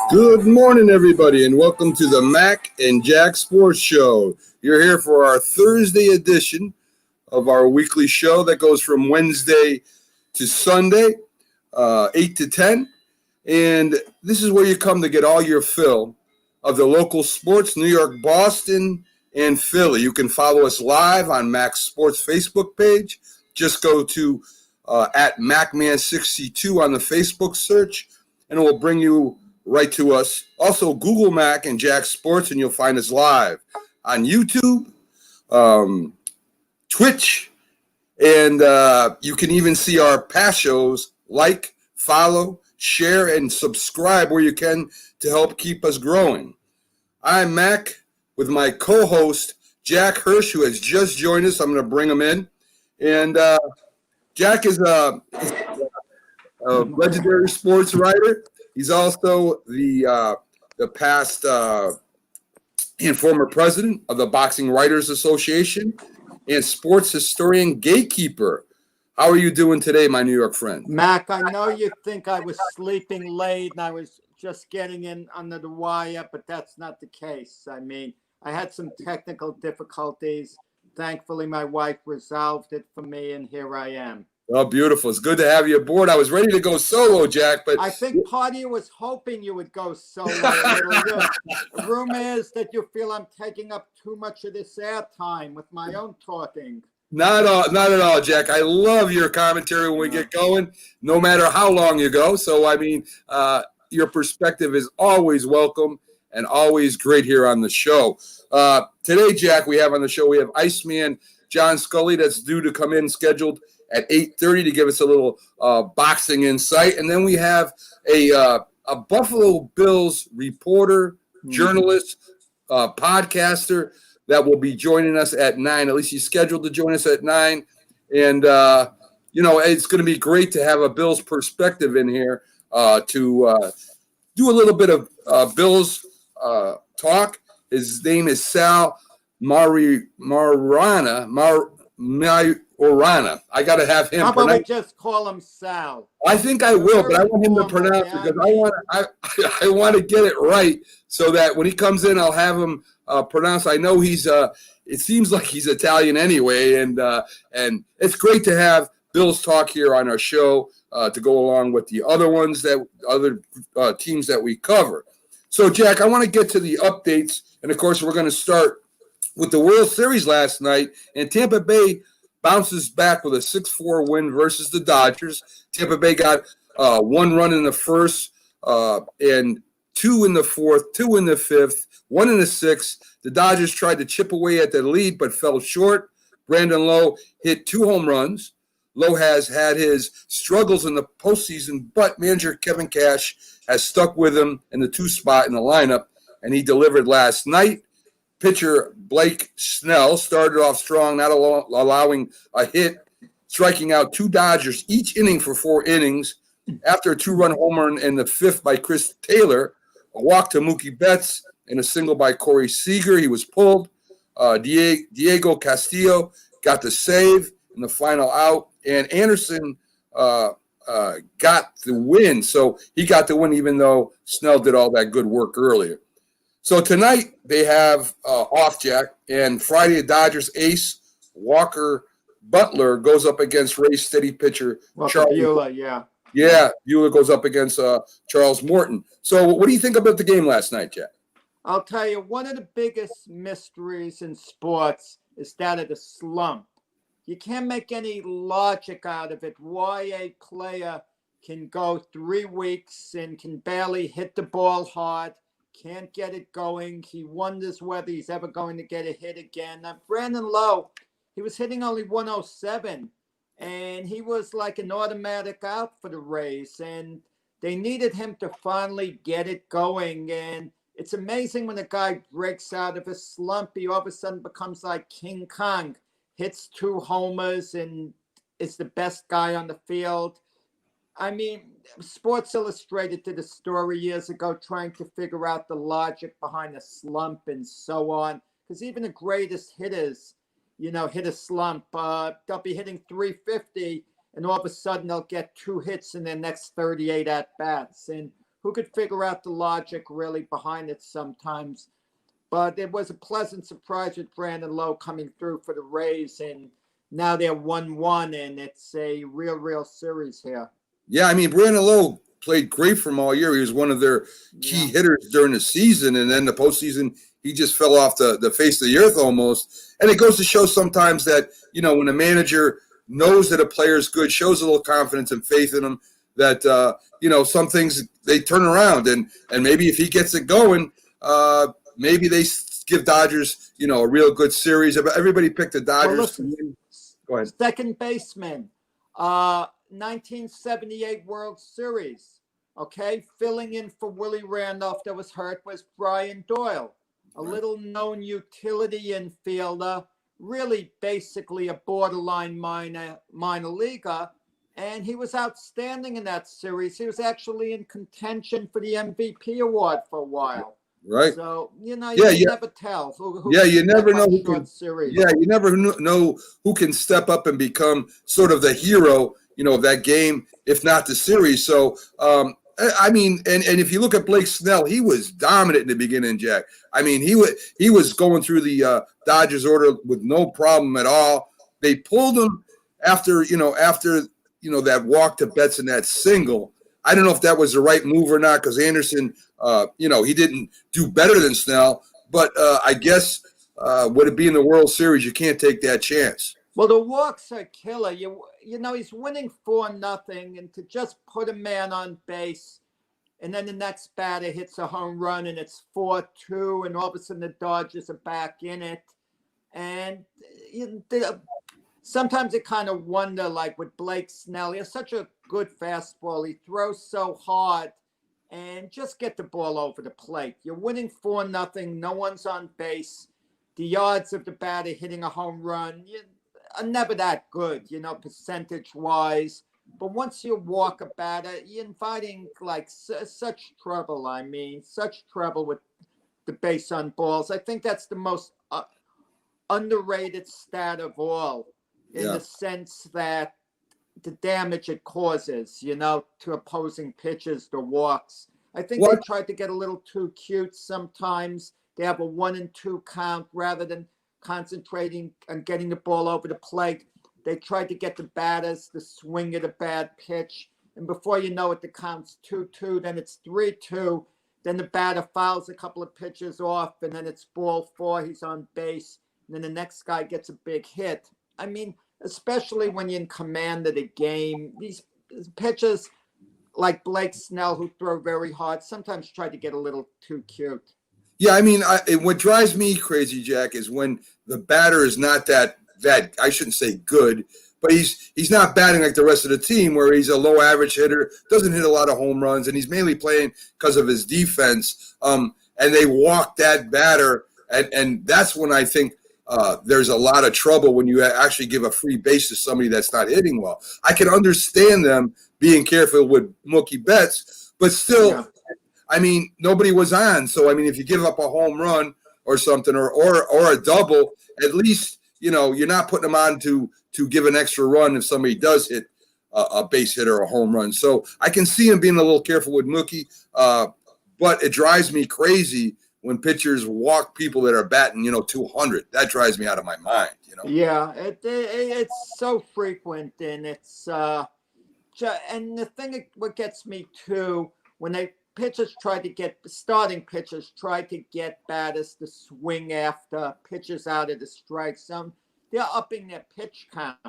Good morning, everybody, and welcome to the Mac and Jack Sports Show. You're here for our Thursday edition of our weekly show that goes from Wednesday to Sunday, 8 to 10. And this is where you come to get all your fill of the local sports, New York, Boston, and Philly. You can follow us live on Mac's Sports Facebook page. Just go to at MacMan62 on the Facebook search, and it will bring you right to us. Also, Google Mac and Jack Sports, and you'll find us live on YouTube, Twitch, and you can even see our past shows. Like, follow, share, and subscribe where you can to help keep us growing. I'm Mac with my co-host, Jack Hirsch, who has just joined us. I'm going to bring him in. And Jack is a legendary sports writer. He's also the past and former president of the Boxing Writers Association and sports historian gatekeeper. How are you doing today, my New York friend? Mac, I know you think I was sleeping late and I was just getting in under the wire, but that's not the case. I mean, I had some technical difficulties. Thankfully, my wife resolved it for me, and here I am. Oh, beautiful. It's good to have you aboard. I was ready to go solo, Jack, but I think part of you was hoping you would go solo. The rumor is that you feel I'm taking up too much of this airtime with my own talking. Not at all, Jack. I love your commentary when we get going, no matter how long you go. So, I mean, your perspective is always welcome and always great here on the show. Today, Jack, we have on the show, we have Iceman John Scully that's due to come in scheduled at 8:30 to give us a little boxing insight. And then we have a Buffalo Bills reporter, journalist, podcaster that will be joining us at 9. At least he's scheduled to join us at 9. And, it's going to be great to have a Bills perspective in here to do a little bit of Bills talk. His name is Sal Maiorana. I got to have him. How about we just call him Sal? I think I will, but I want him to pronounce it because I want to get it right so that when he comes in, I'll have him pronounce. I know he's. It seems like he's Italian anyway, and it's great to have Bills talk here on our show to go along with the other ones other teams that we cover. So, Jack, I want to get to the updates, and of course, we're going to start with the World Series last night, and Tampa Bay bounces back with a 6-4 win versus the Dodgers. Tampa Bay got 1 run in the first and 2 in the fourth, 2 in the fifth, 1 in the sixth. The Dodgers tried to chip away at the lead but fell short. Brandon Lowe hit 2 home runs. Lowe has had his struggles in the postseason, but manager Kevin Cash has stuck with him in the 2 spot in the lineup, and he delivered last night. Pitcher Blake Snell started off strong, not allowing a hit, striking out 2 Dodgers each inning for 4 innings. After a 2-run homer in the 5th by Chris Taylor, a walk to Mookie Betts, and a single by Corey Seager, he was pulled. Diego Castillo got the save in the final out, and Anderson got the win. So he got the win even though Snell did all that good work earlier. So tonight they have off, Jack, and Friday the Dodgers ace Walker Butler goes up against Rays steady pitcher Charles Buehler, Buehler goes up against Charles Morton. So what do you think about the game last night, Jack? I'll tell you, one of the biggest mysteries in sports is that of the slump. You can't make any logic out of it. Why a player can go 3 weeks and can barely hit the ball hard, can't get it going. He wonders whether he's ever going to get a hit again. Brandon Lowe, he was hitting only 107, and he was like an automatic out for the Rays, and they needed him to finally get it going. And it's amazing when a guy breaks out of a slump, he all of a sudden becomes like King Kong, hits 2 homers, and is the best guy on the field. I mean, Sports Illustrated did a story years ago trying to figure out the logic behind a slump and so on. Because even the greatest hitters, hit a slump. They'll be hitting 350, and all of a sudden they'll get 2 hits in their next 38 at-bats. And who could figure out the logic really behind it sometimes. But it was a pleasant surprise with Brandon Lowe coming through for the Rays, and now they're 1-1, and it's a real series here. Yeah, I mean, Brandon Lowe played great for him all year. He was one of their key hitters during the season, and then the postseason, he just fell off the face of the earth almost. And it goes to show sometimes that, when a manager knows that a player is good, shows a little confidence and faith in him, that, some things they turn around. And maybe if he gets it going, maybe they give Dodgers, a real good series. Everybody picked the Dodgers. Well, listen, go ahead. Second baseman, 1978 World Series. Okay, filling in for Willie Randolph that was hurt was Brian Doyle, a little-known utility infielder, really basically a borderline minor leaguer, and he was outstanding in that series. He was actually in contention for the MVP award for a while. Right. So, you never tell. You never know who can. Yeah, you never know who can step up and become sort of the hero, of that game, if not the series. So, I mean, and if you look at Blake Snell, he was dominant in the beginning, Jack. I mean, he was going through the Dodgers order with no problem at all. They pulled him after that walk to Betts and that single. I don't know if that was the right move or not, because Anderson, he didn't do better than Snell. But I guess would it be in the World Series? You can't take that chance. Well, the walks are killer. He's winning 4-0, and to just put a man on base, and then the next batter hits a home run, and it's 4-2, and all of a sudden the Dodgers are back in it. And sometimes I kind of wonder, like with Blake Snell, he has such a good fastball. He throws so hard, and just get the ball over the plate. You're winning 4-0. No one's on base. The odds of the batter hitting a home run are never that good, percentage-wise. But once you walk a batter, you're inviting such trouble. I mean, such trouble with the base on balls. I think that's the most underrated stat of all, in the sense that the damage it causes, to opposing pitchers, the walks. I think they tried to get a little too cute sometimes. They have a 1-2 count rather than concentrating on getting the ball over the plate. They tried to get the batters to swing at a bad pitch. And before you know it, the count's 2-2, then it's 3-2. Then the batter fouls a couple of pitches off, and then it's ball 4. He's on base. And then the next guy gets a big hit. I mean, especially when you're in command of the game, these pitchers like Blake Snell, who throw very hard, sometimes try to get a little too cute. Yeah, I mean, what drives me crazy, Jack, is when the batter is not that I shouldn't say good, but he's not batting like the rest of the team, where he's a low average hitter, doesn't hit a lot of home runs, and he's mainly playing because of his defense. And they walk that batter, and that's when I think there's a lot of trouble when you actually give a free base to somebody that's not hitting well. I can understand them being careful with Mookie Betts, but still. Yeah. I mean, nobody was on. So, I mean, if you give up a home run or something or a double, at least, you're not putting them on to give an extra run if somebody does hit a base hit or a home run. So I can see him being a little careful with Mookie, but it drives me crazy when pitchers walk people that are batting, 200. That drives me out of my mind, Yeah, it's so frequent, and it's and the thing what gets me too, when starting pitchers try to get batters to swing after pitches out of the strike zone, they're upping their pitch count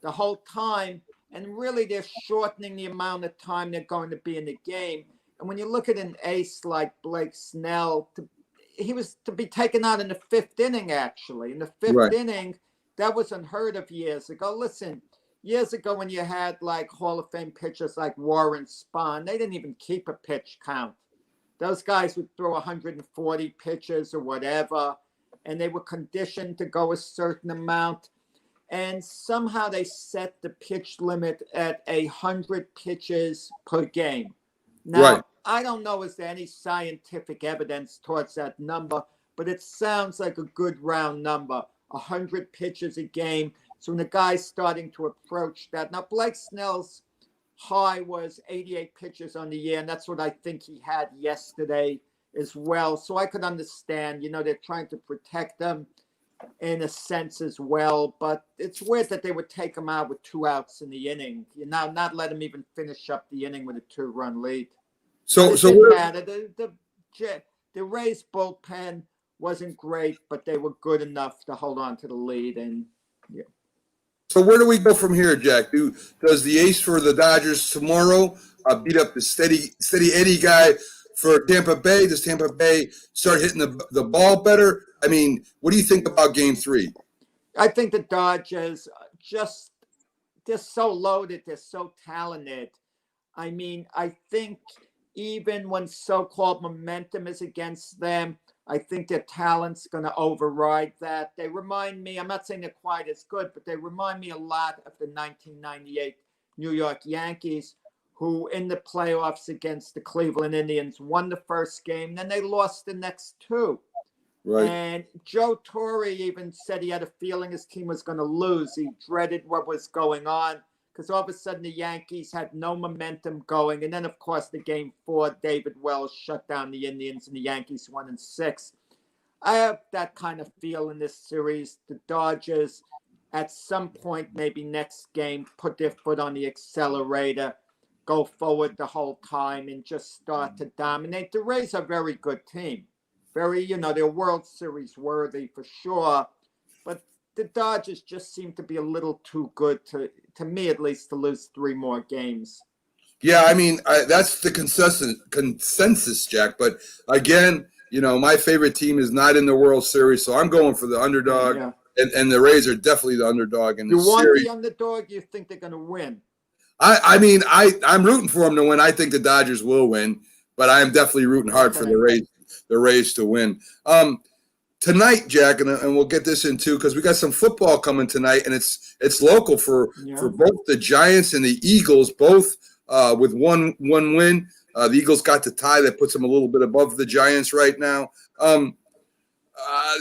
the whole time, and really they're shortening the amount of time they're going to be in the game. And when you look at an ace like Blake Snell, he was to be taken out in the 5th inning, actually. In the 5th inning, that was unheard of years ago. Listen, years ago when you had Hall of Fame pitchers like Warren Spahn, they didn't even keep a pitch count. Those guys would throw 140 pitches or whatever, and they were conditioned to go a certain amount. And somehow they set the pitch limit at 100 pitches per game. Now, I don't know, is there any scientific evidence towards that number, but it sounds like a good round number, 100 pitches a game. So when the guy's starting to approach that. Now, Blake Snell's high was 88 pitches on the year, and that's what I think he had yesterday as well. So I could understand, they're trying to protect them in a sense as well. But it's weird that they would take him out with 2 outs in the inning. Not let him even finish up the inning with a 2-run lead. So it didn't matter. The Rays bullpen wasn't great, but they were good enough to hold on to the lead. And yeah. So where do we go from here, Jack? Does the ace for the Dodgers tomorrow beat up the steady Eddie guy for Tampa Bay? Does Tampa Bay start hitting the ball better? I mean, what do you think about Game 3? I think the Dodgers they're so loaded. They're so talented. I mean, I think even when so-called momentum is against them, I think their talent's going to override that. They remind me, I'm not saying they're quite as good, but they remind me a lot of the 1998 New York Yankees, who in the playoffs against the Cleveland Indians won the first game, then they lost the next 2. Right. And Joe Torre even said he had a feeling his team was going to lose. He dreaded what was going on because all of a sudden the Yankees had no momentum going. And then, of course, the Game 4, David Wells shut down the Indians and the Yankees won in 6. I have that kind of feel in this series. The Dodgers, at some point, maybe next game, put their foot on the accelerator, go forward the whole time, and just start to dominate. The Rays are a very good team. Very, they're World Series worthy for sure. But the Dodgers just seem to be a little too good, to me at least, to lose 3 more games. Yeah, I mean, that's the consensus, Jack. But again, my favorite team is not in the World Series, so I'm going for the underdog. Yeah. And the Rays are definitely the underdog in this series. You want series. the underdog? You think they're going to win? I mean, I'm rooting for them to win. I think the Dodgers will win, but I am definitely rooting hard for the Rays to win. Tonight, Jack, and we'll get this in too, because we got some football coming tonight, and it's local for both the Giants and the Eagles, both with one win. The Eagles got the tie that puts them a little bit above the Giants right now. The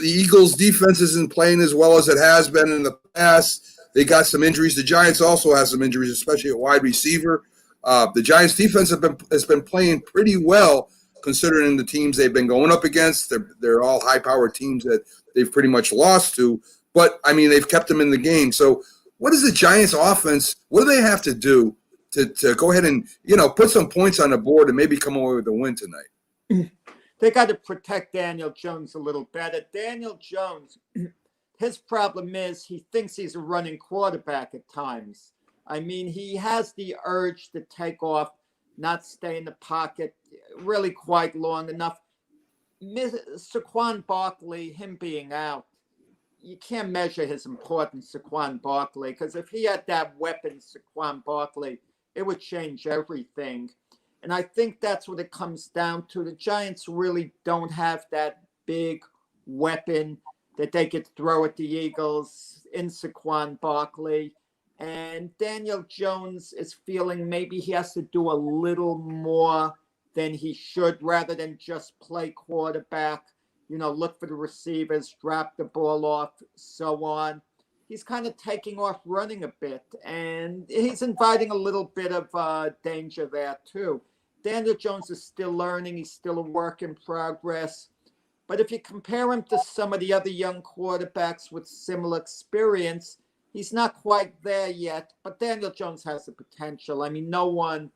Eagles' defense isn't playing as well as it has been in the past. They got some injuries. The Giants also have some injuries, especially at wide receiver. The Giants' defense has been playing pretty well, considering the teams they've been going up against. They're all high-powered teams that they've pretty much lost to. But, I mean, they've kept them in the game. So what is the Giants' offense? What do they have to do to go ahead and, put some points on the board and maybe come away with a win tonight? They got to protect Daniel Jones a little better. Daniel Jones, his problem is he thinks he's a running quarterback at times. I mean, he has the urge to take off, not stay in the pocket really quite long enough. Saquon Barkley, him being out, you can't measure his importance, Saquon Barkley, because if he had that weapon, Saquon Barkley, it would change everything. And I think that's what it comes down to. The Giants really don't have that big weapon that they could throw at the Eagles in Saquon Barkley. And Daniel Jones is feeling maybe he has to do a little more than he should rather than just play quarterback, look for the receivers, drop the ball off, so on. He's kind of taking off running a bit, and he's inviting a little bit of danger there too. Daniel Jones is still learning. He's still a work in progress. But if you compare him to some of the other young quarterbacks with similar experience, he's not quite there yet. But Daniel Jones has the potential. I mean, no one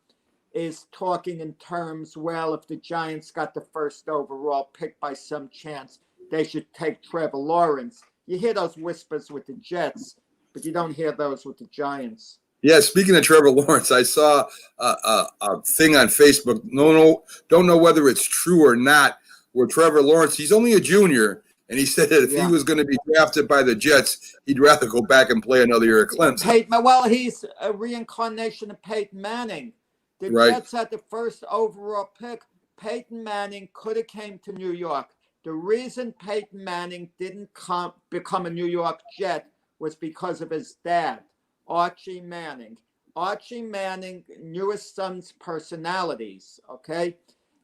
is talking in terms, well, if the Giants got the first overall pick by some chance, they should take Trevor Lawrence. You hear those whispers with the Jets, but you don't hear those with the Giants. Yeah, speaking of Trevor Lawrence, I saw a thing on Facebook. Don't know whether it's true or not, where Trevor Lawrence, he's only a junior, and he said that if he was going to be drafted by the Jets, he'd rather go back and play another year at Clemson. Well, he's a reincarnation of Peyton Manning. The Jets had the first overall pick. Peyton Manning could have came to New York. The reason Peyton Manning didn't become a New York Jet was because of his dad, Archie Manning. Archie Manning knew his son's personalities, okay?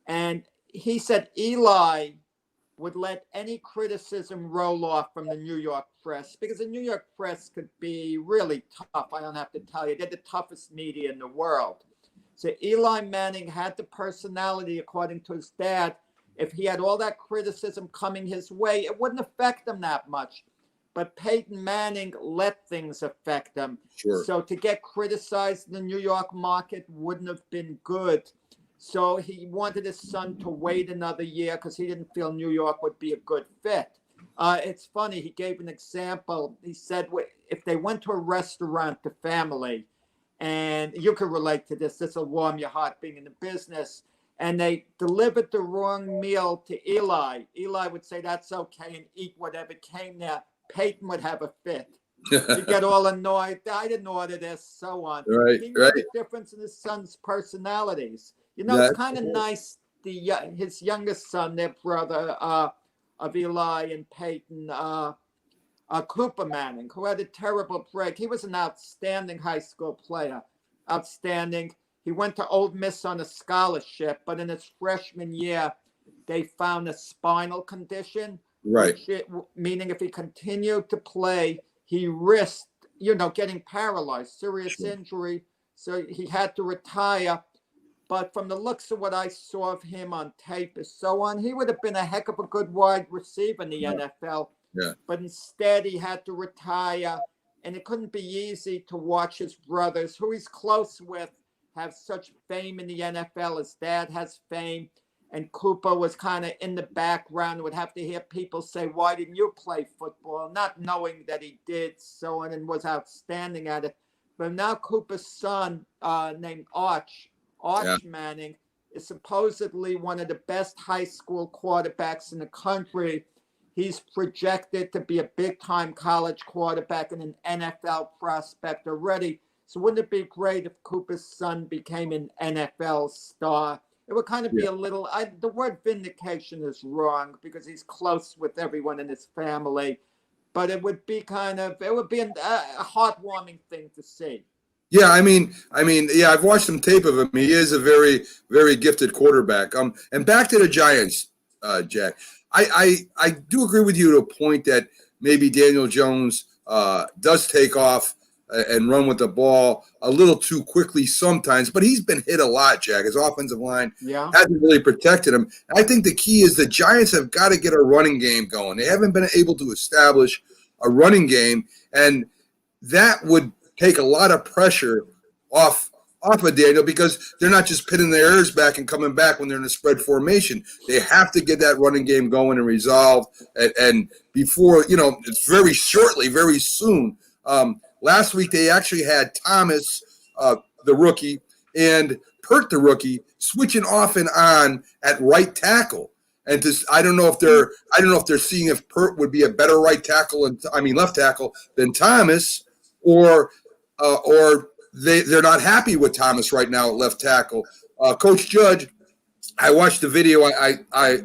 And he said Eli would let any criticism roll off from the New York press because the New York press could be really tough. I don't have to tell you. They're the toughest media in the world. So Eli Manning had the personality, according to his dad. If he had all that criticism coming his way, it wouldn't affect him that much. But Peyton Manning let things affect him. Sure. So to get criticized in the New York market wouldn't have been good. So he wanted his son to wait another year because he didn't feel New York would be a good fit. It's funny. He gave an example. He said if they went to a restaurant, the family, and you can relate to this. This will warm your heart being in the business. And they delivered the wrong meal to Eli. Eli would say, that's okay, and eat whatever came there. Peyton would have a fit. He'd get all annoyed. I didn't order this, so on. Right, He knew the difference in his son's personalities. You know, it's kind of nice. His youngest son, their brother of Eli and Peyton, Cooper Manning, who had a terrible break. He was an outstanding high school player. Outstanding. He went to Ole Miss on a scholarship, but in his freshman year, they found a spinal condition. Right. Meaning if he continued to play, he risked, getting paralyzed, serious injury. So he had to retire. But from the looks of what I saw of him on tape and so on, he would have been a heck of a good wide receiver in the NFL. Yeah. But instead, he had to retire. And it couldn't be easy to watch his brothers, who he's close with, have such fame in the NFL. His dad has fame. And Cooper was kind of in the background, would have to hear people say, why didn't you play football? Not knowing that he did so on and was outstanding at it. But now Cooper's son, named Arch Manning, is supposedly one of the best high school quarterbacks in the country. He's projected to be a big-time college quarterback and an NFL prospect already. So wouldn't it be great if Cooper's son became an NFL star? It would kind of be a little, the word vindication is wrong because he's close with everyone in his family, but it would be a heartwarming thing to see. Yeah, I mean, yeah, I've watched some tape of him. He is a very, very gifted quarterback. And back to the Giants, Jack. I do agree with you to a point that maybe Daniel Jones does take off and run with the ball a little too quickly sometimes, but he's been hit a lot, Jack. His offensive line hasn't really protected him. I think the key is the Giants have got to get a running game going. They haven't been able to establish a running game, and that would take a lot of pressure off of Daniel because they're not just pinning their ears back and coming back when they're in a spread formation. They have to get that running game going and resolved, and before, it's very shortly, very soon. Last week, they actually had Thomas, the rookie, and Pert, the rookie, switching off and on at right tackle. And I don't know if they're seeing if Pert would be a better left tackle than Thomas, or they're not happy with Thomas right now at left tackle. Coach Judge, I watched the video. I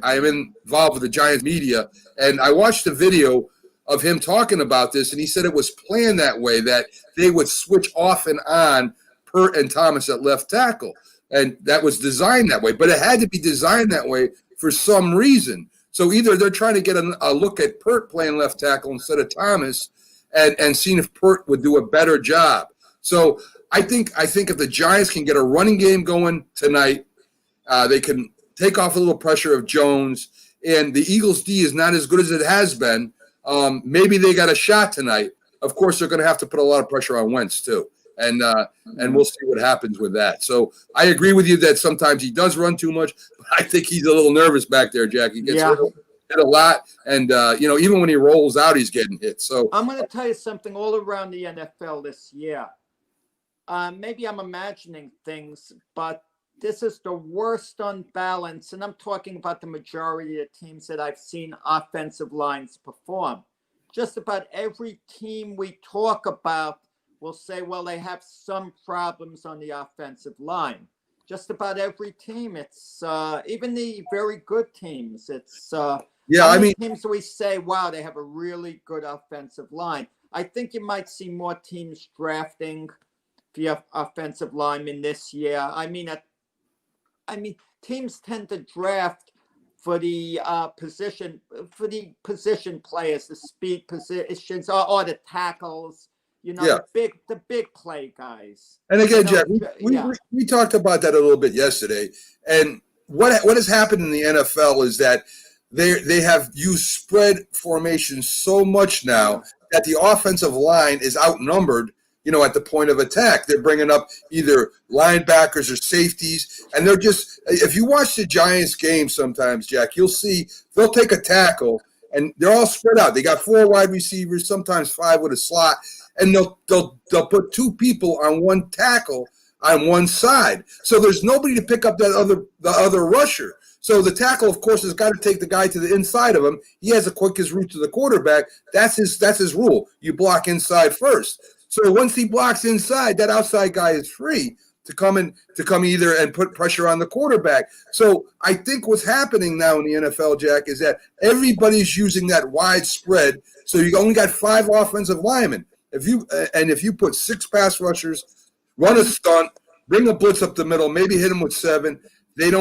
am involved with the Giants media, and I watched the video of him talking about this, and he said it was planned that way, that they would switch off and on Pert and Thomas at left tackle, and that was designed that way. But it had to be designed that way for some reason. So either they're trying to get a look at Pert playing left tackle instead of Thomas, and seeing if Pert would do a better job. So I think if the Giants can get a running game going tonight, they can take off a little pressure of Jones, and the Eagles' D is not as good as it has been. Maybe they got a shot tonight. Of course, they're going to have to put a lot of pressure on Wentz too, and we'll see what happens with that. So I agree with you that sometimes he does run too much, but I think he's a little nervous back there, Jack. He gets hit a lot, and even when he rolls out, he's getting hit. So I'm going to tell you something all around the NFL this year. Maybe I'm imagining things, but this is the worst unbalance, and I'm talking about the majority of the teams that I've seen offensive lines perform. Just about every team we talk about will say, well, they have some problems on the offensive line. Just about every team. It's even the very good teams. It's teams we say, wow, they have a really good offensive line. I think you might see more teams drafting the offensive linemen this year. I mean, teams tend to draft for the position players, the speed positions, or the tackles. Yeah. The big play guys. And again, Jack, Yeah. we talked about that a little bit yesterday. And what has happened in the NFL is that they have used spread formation so much now that the offensive line is outnumbered, at the point of attack. They're bringing up either linebackers or safeties, and they're just – if you watch the Giants game sometimes, Jack, you'll see they'll take a tackle, and they're all spread out. They got 4 wide receivers, sometimes 5 with a slot, and they'll put 2 people on one tackle on one side. So there's nobody to pick up the other rusher. So the tackle, of course, has got to take the guy to the inside of him. He has the quickest route to the quarterback. That's his rule. You block inside first. So once he blocks inside, that outside guy is free to come either and put pressure on the quarterback. So I think what's happening now in the NFL, Jack, is that everybody's using that wide spread. So you only got 5 offensive linemen. If you put 6 pass rushers, run a stunt, bring a blitz up the middle, maybe hit them with 7. They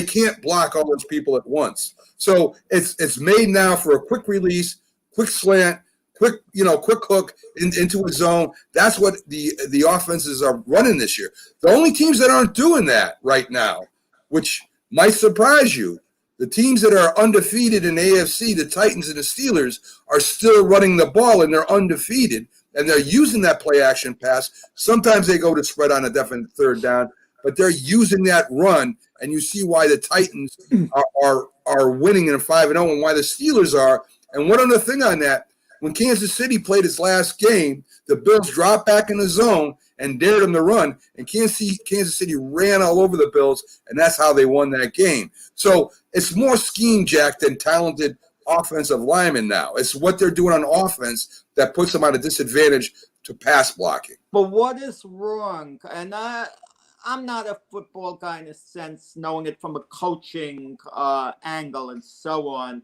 can't block all those people at once. So it's made now for a quick release, quick slant, quick hook into a zone. That's what the offenses are running this year. The only teams that aren't doing that right now, which might surprise you, the teams that are undefeated in AFC, the Titans and the Steelers, are still running the ball and they're undefeated and they're using that play action pass. Sometimes they go to spread on a definite third down, but they're using that run, and you see why the Titans are winning in a 5-0 and why the Steelers are. And one other thing on that, when Kansas City played its last game, the Bills dropped back in the zone and dared them to run, and Kansas City ran all over the Bills, and that's how they won that game. So it's more scheme, Jack, than talented offensive linemen now. It's what they're doing on offense that puts them at a disadvantage to pass blocking. But what is wrong? And I'm not a football guy in a sense, knowing it from a coaching angle and so on.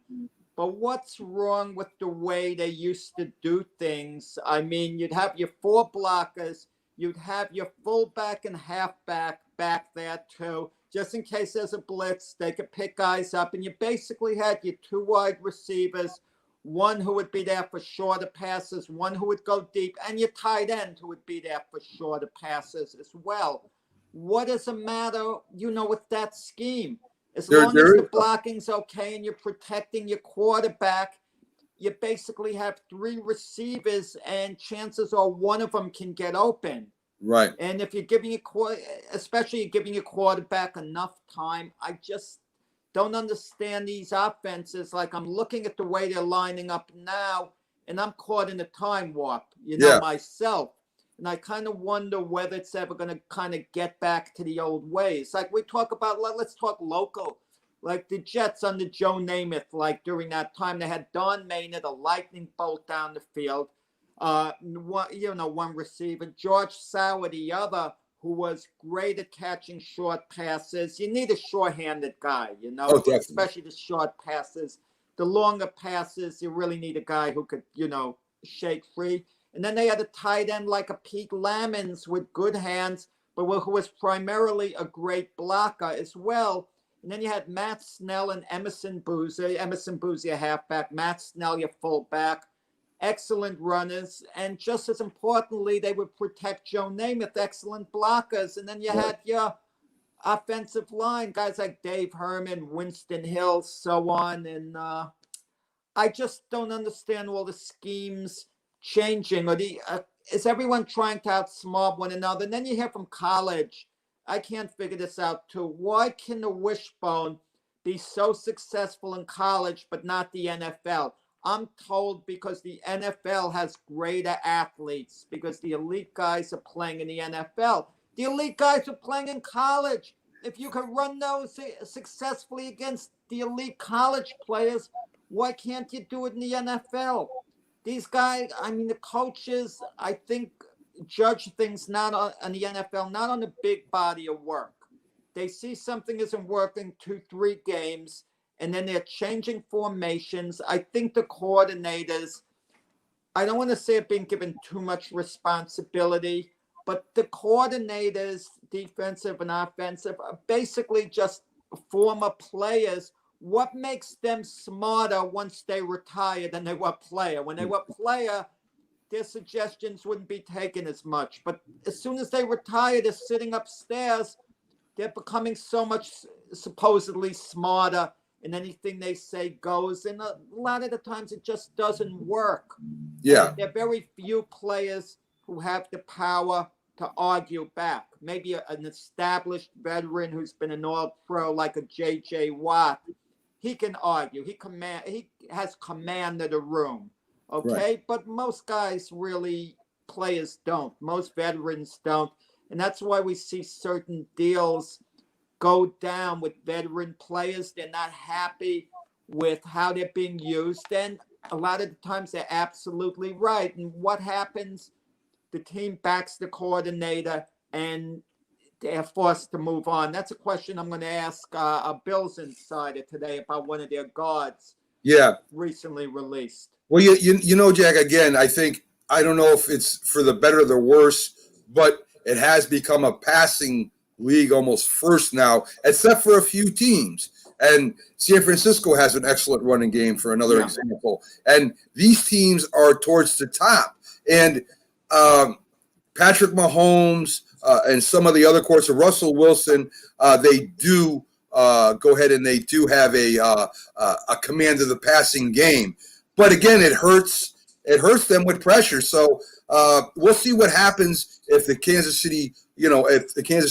But what's wrong with the way they used to do things? I mean, you'd have your 4 blockers, you'd have your fullback and halfback back there too, just in case there's a blitz. They could pick guys up, and you basically had your 2 wide receivers, one who would be there for shorter passes, one who would go deep, and your tight end who would be there for shorter passes as well. What does it matter, with that scheme? As long as the blocking's okay and you're protecting your quarterback, you basically have 3 receivers, and chances are one of them can get open. Right. And if you're giving your quarterback enough time, I just don't understand these offenses. Like, I'm looking at the way they're lining up now, and I'm caught in a time warp, myself. And I kind of wonder whether it's ever going to kind of get back to the old ways. Like we talk about, let's talk local. Like the Jets under Joe Namath, like during that time, they had Don Maynard, a lightning bolt down the field. One receiver. George Sauer, the other, who was great at catching short passes. You need a short-handed guy, especially the short passes. The longer passes, you really need a guy who could, shake free. And then they had a tight end like a Pete Lamons with good hands, but who was primarily a great blocker as well. And then you had Matt Snell and Emerson Boozer. Emerson Boozer, your halfback. Matt Snell, your fullback. Excellent runners. And just as importantly, they would protect Joe Namath. Excellent blockers. And then you had your offensive line, guys like Dave Herman, Winston Hill, so on. And I just don't understand all the schemes changing, or is everyone trying to outsmart one another? And then you hear from college, I can't figure this out too. Why can the wishbone be so successful in college but not the NFL? I'm told because the NFL has greater athletes, because the elite guys are playing in the NFL. The elite guys are playing in college. If you can run those successfully against the elite college players, why can't you do it in the NFL? These guys, the coaches, I think, judge things not on the NFL, not on the big body of work. They see something isn't working 2-3 games, and then they're changing formations. I think the coordinators, I don't want to say it being given too much responsibility, but the coordinators, defensive and offensive, are basically just former players. What makes them smarter once they retire than they were player? When they were player, their suggestions wouldn't be taken as much. But as soon as they retire, they're sitting upstairs. They're becoming so much supposedly smarter, and anything they say goes. And a lot of the times it just doesn't work. Yeah. There are very few players who have the power to argue back. Maybe an established veteran who's been an all-pro like a J.J. Watt, he can argue. He has command of the room, okay? Right. But most guys really, players don't. Most veterans don't. And that's why we see certain deals go down with veteran players. They're not happy with how they're being used. And a lot of the times they're absolutely right. And what happens? The team backs the coordinator and they're forced to move on. That's a question I'm going to ask a Bills insider today about one of their guards. Yeah. Recently released. Well, you know, Jack, again, I don't know if it's for the better or the worse, but it has become a passing league almost first now, except for a few teams. And San Francisco has an excellent running game, for another example. And these teams are towards the top. And Patrick Mahomes and some of the other quarterbacks, Russell Wilson, they do go ahead and they do have a command of the passing game. But again, it hurts them with pressure. So we'll see what happens if the Kansas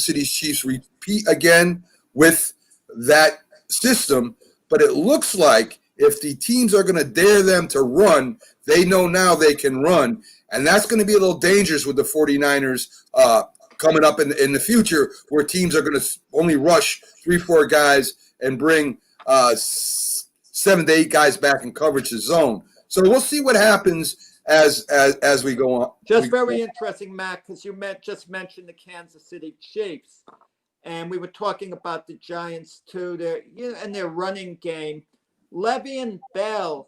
City Chiefs repeat again with that system. But it looks like if the teams are going to dare them to run, they know now they can run. And that's going to be a little dangerous with the 49ers coming up in the future, where teams are going to only rush 3-4 guys and bring 7 to 8 guys back in coverage to zone. So we'll see what happens as we go on. Just very interesting, Matt, because you just mentioned the Kansas City Chiefs, and we were talking about the Giants too. And their running game, Le'Veon Bell.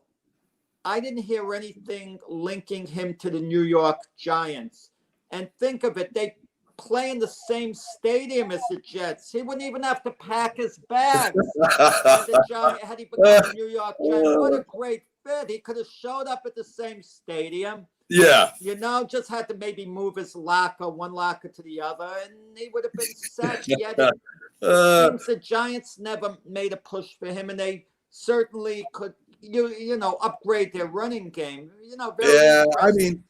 I didn't hear anything linking him to the New York Giants. And think of it, they play in the same stadium as the Jets. He wouldn't even have to pack his bags had he become a New York Giant. What a great fit. He could have showed up at the same stadium. Yeah. Just had to maybe move his one locker to the other, and he would have been set. Yet it seems the Giants never made a push for him, and they certainly could upgrade their running game. I mean,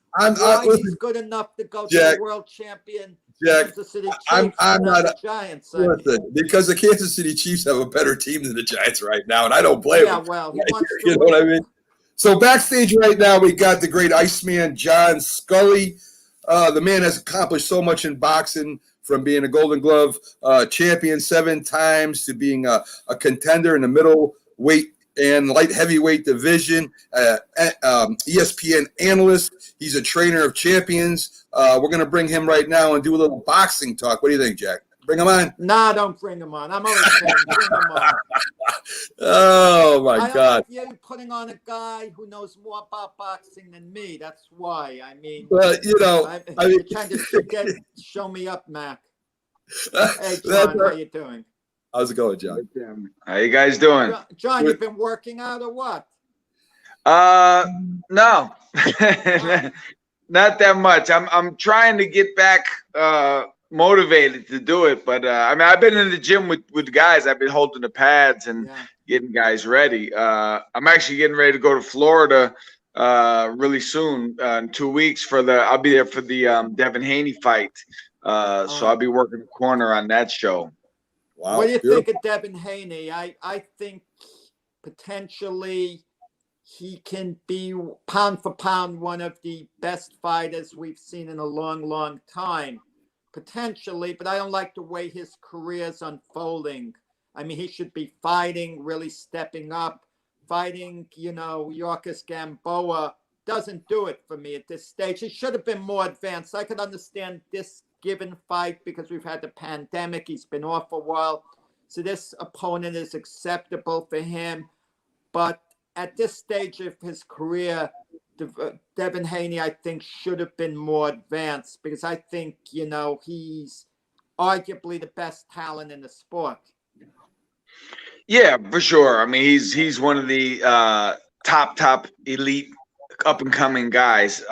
he's good enough to go to the world champion Kansas City Chiefs. I'm not the Giants. Because the Kansas City Chiefs have a better team than the Giants right now, and I don't blame him. Yeah, well, he wants to you know what I mean? So backstage right now, we got the great Iceman, John Scully. The man has accomplished so much in boxing, from being a Golden Glove champion 7 times to being a contender in the middleweight and light heavyweight division, ESPN analyst. He's a trainer of champions. We're going to bring him right now and do a little boxing talk. What do you think, Jack? Bring him on? Nah, don't bring him on. I'm always saying bring him on. Oh, my God. You're putting on a guy who knows more about boxing than me. That's why. I mean, you're trying to show me up, Mac. Hey, John, how you doing? How's it going, John? How you guys doing? John, you've been working out or what? No, not that much. I'm trying to get back motivated to do it, but I mean, I've been in the gym with guys. I've been holding the pads and getting guys ready. I'm actually getting ready to go to Florida really soon, in 2 weeks I'll be there for the Devin Haney fight. So I'll be working the corner on that show. Wow. What do you think of Devin Haney? I think potentially he can be pound for pound one of the best fighters we've seen in a long, long time. Potentially, but I don't like the way his career's unfolding. I mean, he should be fighting, really stepping up. Fighting, Yorkis Gamboa doesn't do it for me at this stage. He should have been more advanced. I could understand this given fight because we've had the pandemic. He's been off a while. So this opponent is acceptable for him. But at this stage of his career, Devin Haney, I think, should have been more advanced because I think, he's arguably the best talent in the sport. Yeah, for sure. I mean, he's one of the top elite up and coming guys.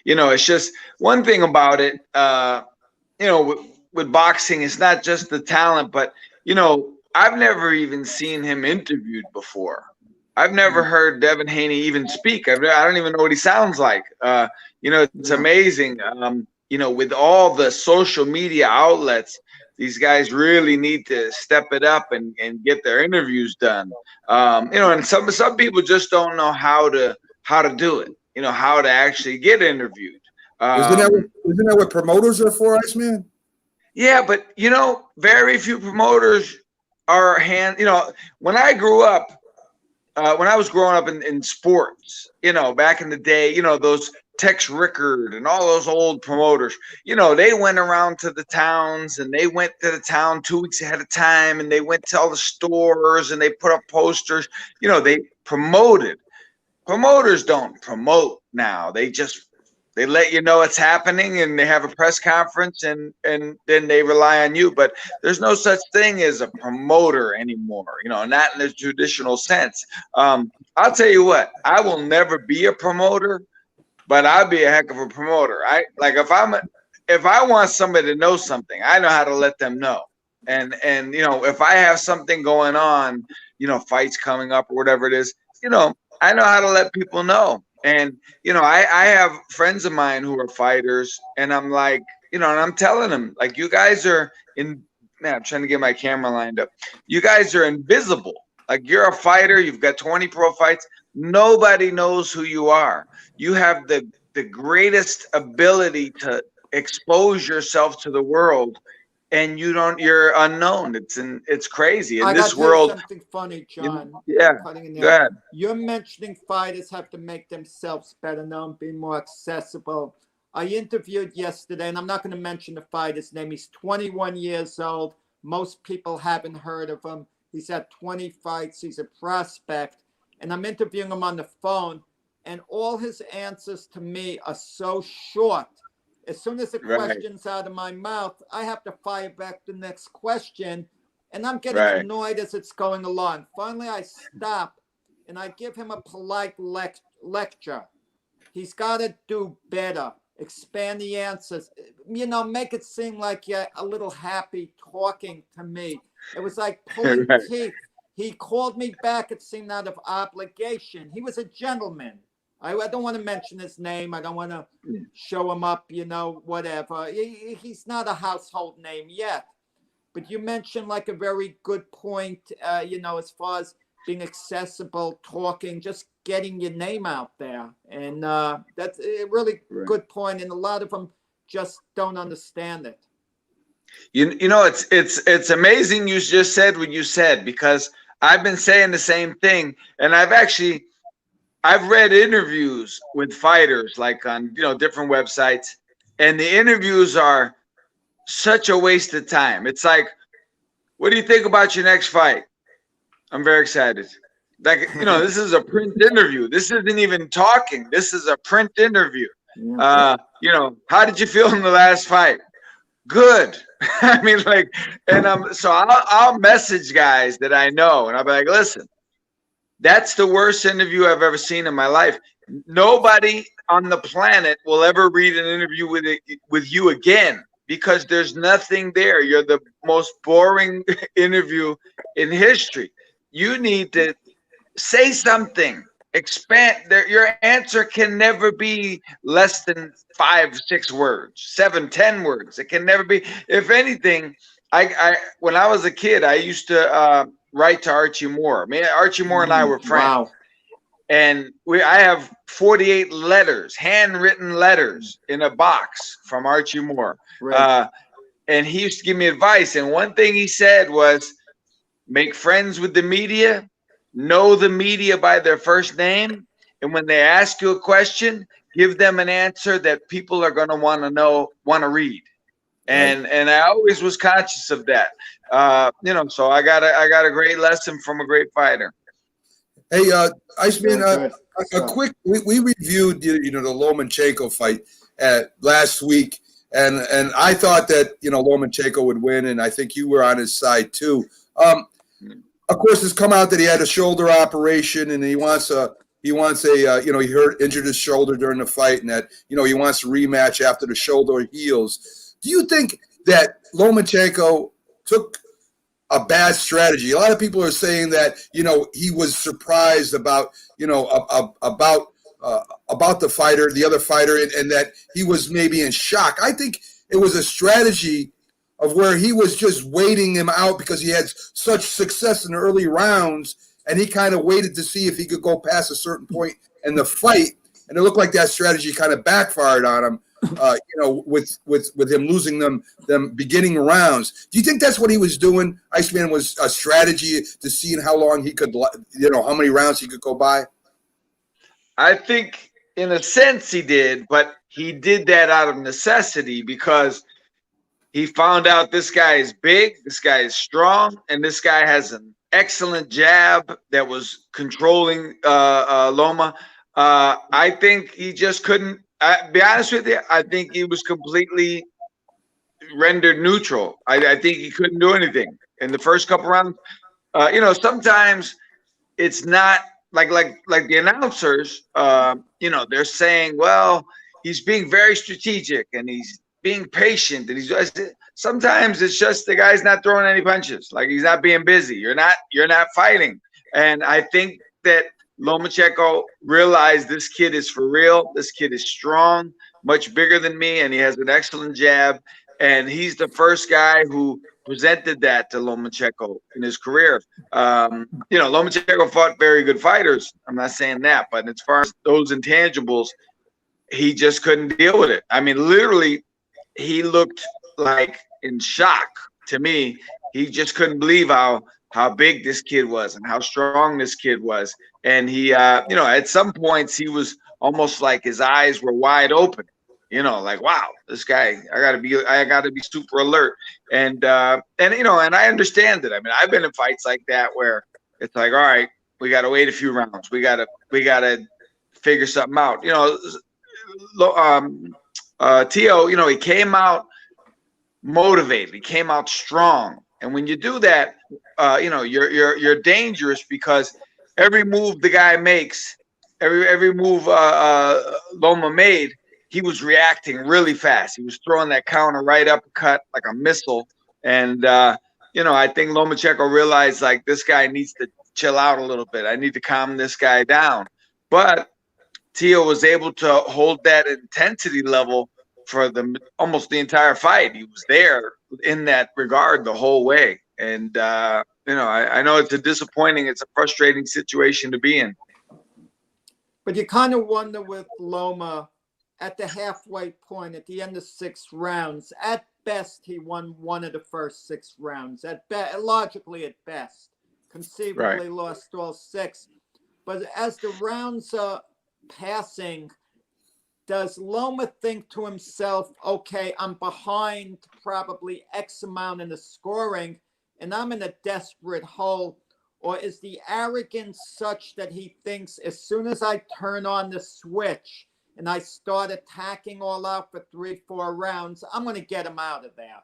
It's just one thing about it. With boxing, it's not just the talent, but I've never even seen him interviewed before. I've never heard Devin Haney even speak. I don't even know what he sounds like. It's amazing. With all the social media outlets, these guys really need to step it up and get their interviews done. And some people just don't know how to do it. How to actually get interviewed. Isn't that what promoters are for, Iceman? Yeah, but very few promoters are when I grew up, when I was growing up in sports, back in the day, those Tex Rickard and all those old promoters, they went around to the towns and they went to the town 2 weeks ahead of time and they went to all the stores and they put up posters. They promoted. Promoters don't promote now. They let you know it's happening and they have a press conference and then they rely on you. But there's no such thing as a promoter anymore, not in the traditional sense. I'll tell you what, I will never be a promoter, but I'll be a heck of a promoter. If I want somebody to know something, I know how to let them know. And if I have something going on, fights coming up or whatever it is, I know how to let people know. And, I have friends of mine who are fighters and I'm like, and I'm telling them, like, you guys are I'm trying to get my camera lined up. You guys are invisible. Like, you're a fighter. You've got 20 pro fights. Nobody knows who you are. You have the greatest ability to expose yourself to the world. And you're unknown. It's crazy in this world. Something funny, John. Yeah. Go ahead. You're mentioning fighters have to make themselves better known, be more accessible. I interviewed yesterday, and I'm not going to mention the fighter's name. He's 21 years old. Most people haven't heard of him. He's had 20 fights. He's a prospect. And I'm interviewing him on the phone, and all his answers to me are so short. As soon as the question's out of my mouth, I have to fire back the next question, and I'm getting annoyed as it's going along. Finally, I stop, and I give him a polite lecture. He's got to do better, expand the answers, make it seem like you're a little happy talking to me. It was like pulling teeth. He called me back, it seemed, out of obligation. He was a gentleman. I don't want to mention his name. I don't want to show him up, whatever. He's not a household name yet. But you mentioned like a very good point, as far as being accessible, talking, just getting your name out there. And that's a really good point. And a lot of them just don't understand it. It's amazing you just said what you said, because I've been saying the same thing. And I've read interviews with fighters, like on different websites, and the interviews are such a waste of time. It's like, what do you think about your next fight? I'm very excited. Like, this is a print interview. This isn't even talking. This is a print interview. How did you feel in the last fight? Good. I mean, so I'll message guys that I know, and I'll be like, listen, that's the worst interview I've ever seen in my life. Nobody on the planet will ever read an interview with you again, because there's nothing there. You're the most boring interview in history. You need to say something. Expand. Your answer can never be less than 5, 6 words, 7, 10 words. It can never be. If anything, when I was a kid, I used to write to Archie Moore. Archie Moore and I were friends. Wow. And I have 48 letters, handwritten letters in a box from Archie Moore. Right. And he used to give me advice. And one thing he said was, make friends with the media, know the media by their first name. And when they ask you a question, give them an answer that people are going to want to read. And I always was conscious of that. So I got a great lesson from a great fighter. Hey, Iceman, a quick. We reviewed the Lomachenko fight last week, and I thought that Lomachenko would win, and I think you were on his side too. Of course, it's come out that he had a shoulder operation, and he wants a he wants a he injured his shoulder during the fight, and that he wants a rematch after the shoulder heals. Do you think that Lomachenko took a bad strategy? A lot of people are saying that he was surprised about about the other fighter, and that he was maybe in shock. I think it was a strategy of where he was just waiting him out because he had such success in the early rounds, and he kind of waited to see if he could go past a certain point in the fight, and it looked like that strategy kind of backfired on him. With him losing them beginning rounds. Do you think that's what he was doing? Iceman was a strategy to seeing how long he could, how many rounds he could go by? I think in a sense he did, but he did that out of necessity because he found out this guy is big, this guy is strong, and this guy has an excellent jab that was controlling Loma. I think he just couldn't. Be honest with you, I think he was completely rendered neutral. I think he couldn't do anything in the first couple rounds. Sometimes it's not like the announcers. They're saying, well, he's being very strategic and he's being patient, and sometimes it's just the guy's not throwing any punches. Like, he's not being busy. You're not fighting, and I think that Lomachenko realized this kid is for real. This kid is strong, much bigger than me, and he has an excellent jab. And he's the first guy who presented that to Lomachenko in his career. Lomachenko fought very good fighters. I'm not saying that, but as far as those intangibles, he just couldn't deal with it. I mean, literally, he looked like in shock to me. He just couldn't believe how big this kid was and how strong this kid was. And he, at some points he was almost like his eyes were wide open, like, wow, this guy, I gotta be super alert. And I understand it. I mean, I've been in fights like that where it's like, all right, we got to wait a few rounds. We got to figure something out. Tio, he came out motivated. He came out strong. And when you do that, you're dangerous because every move the guy makes, every move Loma made, he was reacting really fast. He was throwing that counter right uppercut like a missile. And I think Lomachenko realized, like, this guy needs to chill out a little bit. I need to calm this guy down. But Tio was able to hold that intensity level for almost the entire fight. He was there in that regard the whole way. And I know it's a frustrating situation to be in. But you kind of wonder with Loma at the halfway point, at the end of 6 rounds, at best he won one of the first 6 rounds. Logically at best, conceivably lost all 6. But as the rounds are passing, does Loma think to himself, okay, I'm behind probably X amount in the scoring and I'm in a desperate hole? Or is the arrogance such that he thinks as soon as I turn on the switch and I start attacking all out for 3-4 rounds, I'm going to get him out of there.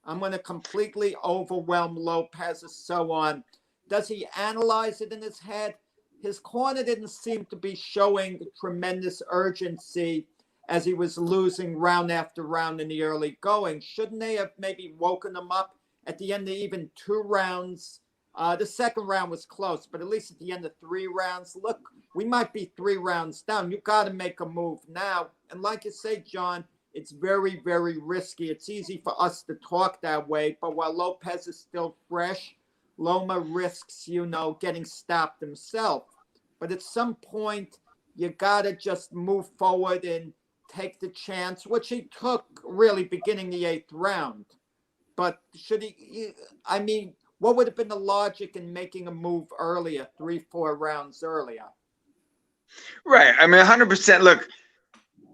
I'm going to completely overwhelm Lopez and so on. Does he analyze it in his head? His corner didn't seem to be showing tremendous urgency as he was losing round after round in the early going. Shouldn't they have maybe woken him up at the end of even 2 rounds? The second round was close, but at least at the end of 3 rounds, look, we might be 3 rounds down. You got to make a move now. And like you say, John, it's very, very risky. It's easy for us to talk that way, but while Lopez is still fresh, Loma risks, getting stopped himself. But at some point, you got to just move forward and take the chance, which he took really beginning the 8th round. But what would have been the logic in making a move earlier, 3-4 rounds earlier? Right. I mean, 100%. Look,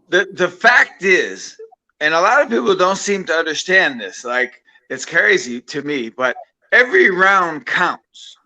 the fact is, and a lot of people don't seem to understand this, like, it's crazy to me, but every round counts,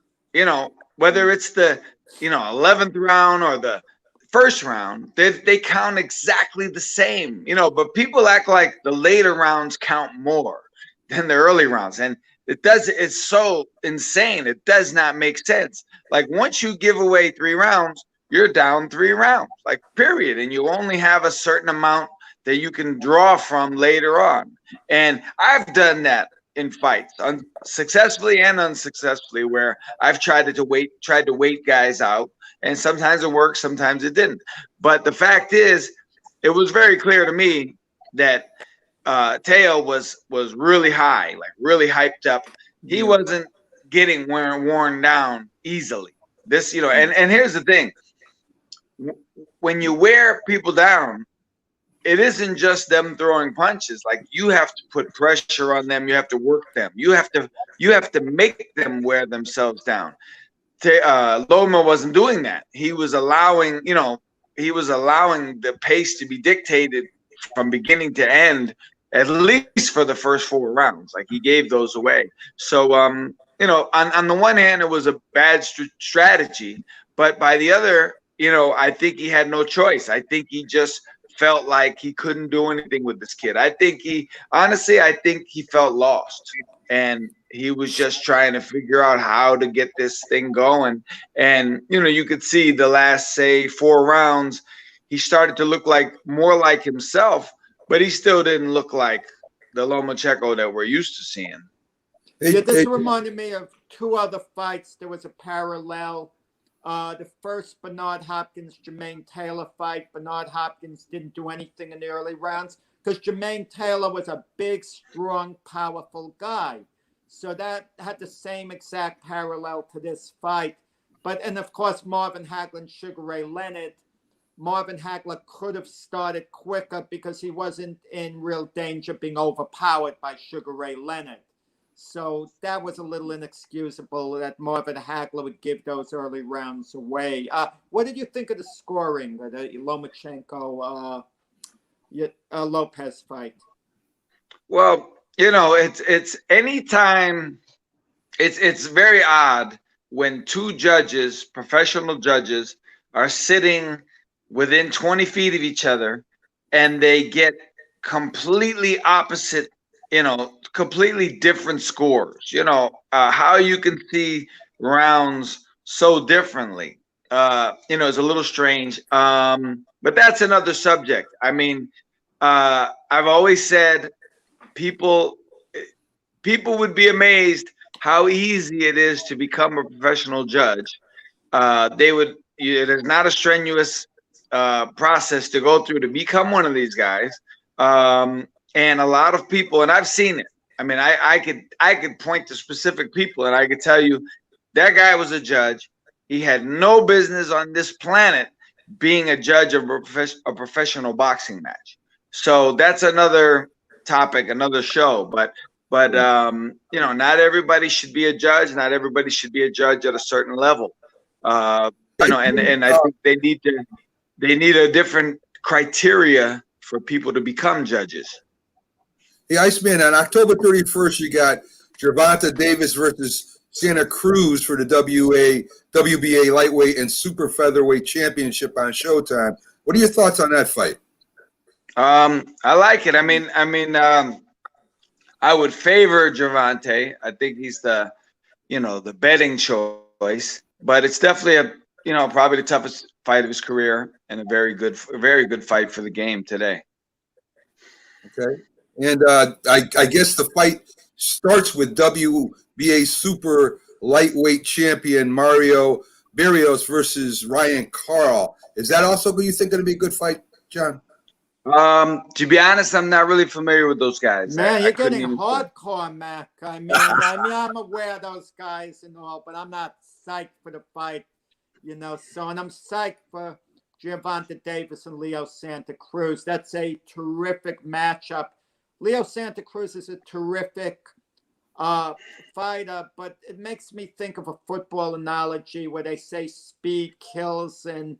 whether it's the, 11th round or the first round, they count exactly the same, but people act like the later rounds count more than the early rounds. And it's so insane. It does not make sense. Like, once you give away 3 rounds, you're down 3 rounds, like period. And you only have a certain amount that you can draw from later on. And I've done that in fights, successfully and unsuccessfully, where I've tried to wait guys out, and sometimes it worked, sometimes it didn't. But the fact is, it was very clear to me that Teo was really high, like really hyped up. He wasn't getting worn down easily. This, and here's the thing: when you wear people down, it isn't just them throwing punches. Like, you have to put pressure on them. You have to work them. You have to make them wear themselves down. Loma wasn't doing that. He was allowing the pace to be dictated from beginning to end, at least for the first 4 rounds. Like, he gave those away. So, on the one hand, it was a bad strategy, but by the other, I think he had no choice. I think he just felt like he couldn't do anything with this kid. I think he felt lost, and he was just trying to figure out how to get this thing going. And, you could see the last, say, 4 rounds, he started to look more like himself, but he still didn't look like the Lomachenko that we're used to seeing. Yeah, this reminded me of 2 other fights. There was a parallel. The first Bernard Hopkins-Jermaine Taylor fight. Bernard Hopkins didn't do anything in the early rounds because Jermaine Taylor was a big, strong, powerful guy. So that had the same exact parallel to this fight. And of course, Marvin Hagler and Sugar Ray Leonard. Marvin Hagler could have started quicker because he wasn't in real danger of being overpowered by Sugar Ray Leonard. So that was a little inexcusable that Marvin Hagler would give those early rounds away. What did you think of the scoring of the Lomachenko Lopez fight? Well, it's anytime. It's very odd when 2 judges, professional judges, are sitting within 20 feet of each other, and they get completely opposite, completely different scores. How you can see rounds so differently, is a little strange. But that's another subject. I mean, I've always said people would be amazed how easy it is to become a professional judge. It is not a strenuous process to go through to become one of these guys. And a lot of people, and I've seen it. I mean, I could point to specific people, and I could tell you that guy was a judge. He had no business on this planet being a judge of a professional boxing match. So that's another topic, another show. But not everybody should be a judge. Not everybody should be a judge at a certain level. And I think they need a different criteria for people to become judges. Hey, Iceman, on October 31st, you got Gervonta Davis versus Santa Cruz for the WBA lightweight and super featherweight championship on Showtime. What are your thoughts on that fight? I like it. I mean, I would favor Gervonta. I think he's the betting choice, but it's definitely probably the toughest fight of his career and a very good fight for the game today. Okay. And I guess the fight starts with WBA super lightweight champion Mario Barrios versus Ryan Carl. Is that also who you think going to be a good fight, John? To be honest, I'm not really familiar with those guys. Man, you're getting hardcore, Mac. I mean, I'm aware of those guys and all, but I'm not psyched for the fight, and I'm psyched for Gervonta Davis and Leo Santa Cruz. That's a terrific matchup. Leo Santa Cruz is a terrific fighter, but it makes me think of a football analogy where they say speed kills, and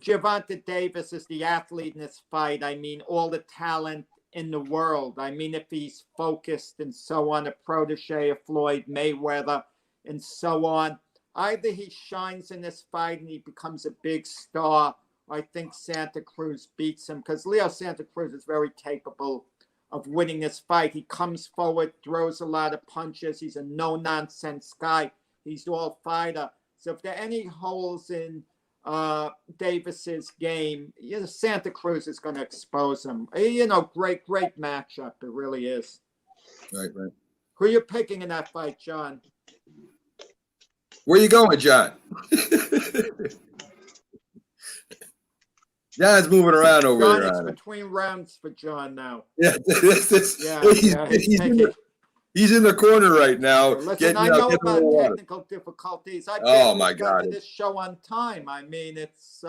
Gervonta Davis is the athlete in this fight. I mean, all the talent in the world. I mean, if he's focused and so on, a protege of Floyd Mayweather and so on. Either he shines in this fight and he becomes a big star, or I think Santa Cruz beats him, because Leo Santa Cruz is very capable of winning this fight. He comes forward, throws a lot of punches. He's a no-nonsense guy. He's all fighter. So if there are any holes in Davis's game, Santa Cruz is going to expose him. Great matchup. It really is. Right. Who are you picking in that fight, John? Where you going, John? John's moving around over John, here. it's between rounds for John now. Yeah, he's in the corner right now. Listen, I know about technical difficulties. My God! To this show on time. I mean, it's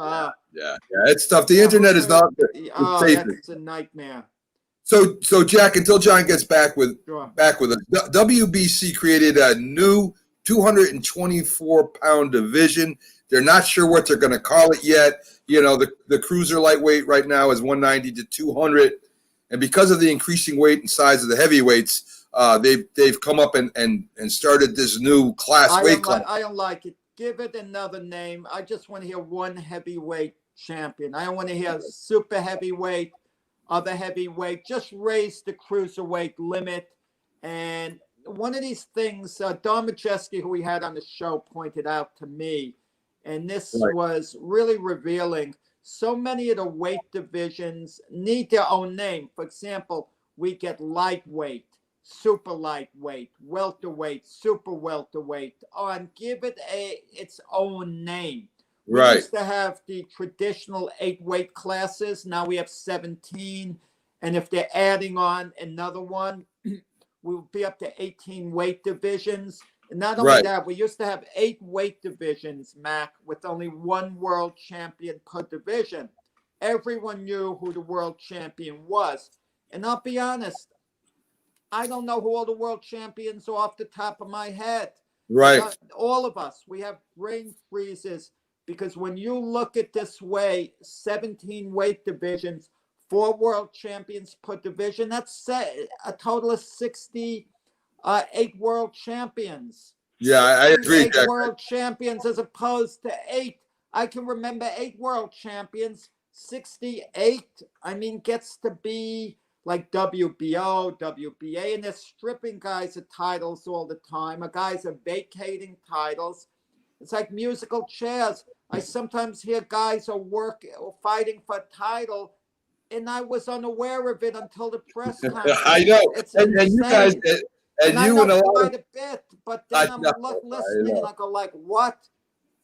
it's tough. The internet is not. It's a nightmare. So Jack, until John gets back with us, WBC created a new 224-pound division. They're not sure what they're going to call it yet. The cruiser lightweight right now is 190 to 200, and because of the increasing weight and size of the heavyweights, they've come up and started this new weight class. I don't like it. Give it another name. I just want to hear one heavyweight champion. I don't want to hear super heavyweight, other heavyweight. Just raise the cruiserweight limit. And one of these things, Don Majeski, who we had on the show, pointed out to me, and this was really revealing. So many of the weight divisions need their own name. For example, we get lightweight, super lightweight, welterweight, super welterweight, and give it its own name. We used to have the traditional 8 weight classes. Now we have 17. And if they're adding on another one, we'll be up to 18 weight divisions. And not only that, we used to have 8 weight divisions, Mac, with only one world champion per division. Everyone knew who the world champion was. And I'll be honest, I don't know who all the world champions are off the top of my head. Right. All of us, we have brain freezes because when you look at this way, 17 weight divisions, 4 world champions per division, that's a total of 68 world champions. Yeah, I agree. 8 world champions as opposed to 8. I can remember 8 world champions, 68. I mean, gets to be like WBO, WBA, and they're stripping guys of titles all the time. Guys are vacating titles. It's like musical chairs. I sometimes hear guys are fighting for a title, and I was unaware of it until the press conference. I know. It's and you guys, and I you know and a lot quite a bit, but then I'm listening and I go like, what?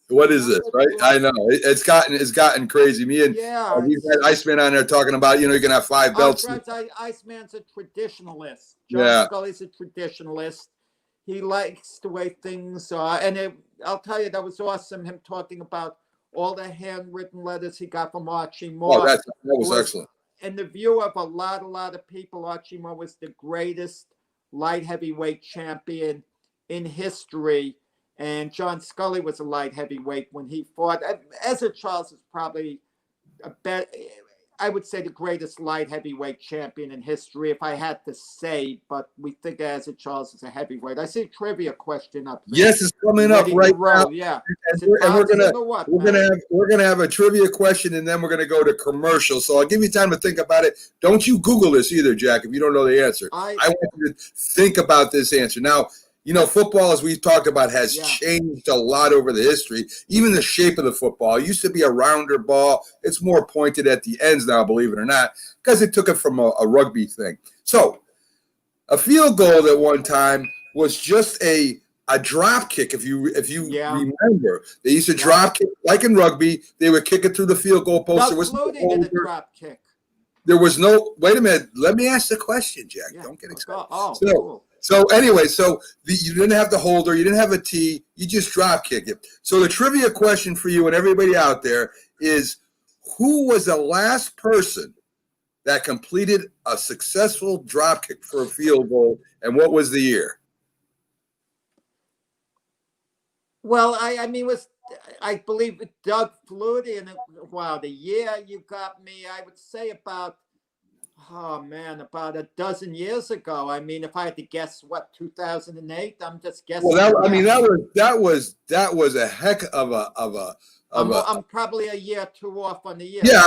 What is this, right? I know. It's gotten crazy. Me and we've had Iceman on there talking about, you can have 5 belts. Iceman's a traditionalist. John Scully's a traditionalist. He likes the way things are. And I'll tell you, that was awesome, him talking about all the handwritten letters he got from Archie Moore. Oh, that was excellent. In the view of a lot of people, Archie Moore was the greatest light heavyweight champion in history. And John Scully was a light heavyweight when he fought. Ezra Charles is probably I would say the greatest light heavyweight champion in history, if I had to say, but we think Ezra Charles is a heavyweight. I see a trivia question up there. Yes, it's coming up right now. Yeah. And we're gonna have a trivia question, and then we're gonna go to commercial. So I'll give you time to think about it. Don't you Google this either, Jack, if you don't know the answer. I want you to think about this answer. Now, football, as we've talked about, has changed a lot over the history. Even the shape of the football. It used to be a rounder ball. It's more pointed at the ends now, believe it or not, because it took it from a rugby thing. So a field goal at one time was just a drop kick. If you remember, they used to drop kick like in rugby. They would kick it through the field goal post. There was no drop kick. There was no. Wait a minute. Let me ask the question, Jack. Don't get excited. Cool. So anyway, you didn't have the holder, you didn't have a tee, you just drop kick it. So the trivia question for you and everybody out there is, who was the last person that completed a successful drop kick for a field goal, and what was the year? Well, I believe Doug Flutie, and the year you got me, I would say about a dozen years ago. I mean, if I had to guess, 2008? I'm just guessing. Well, that was a heck of a. I'm probably a year too off on the year. Yeah,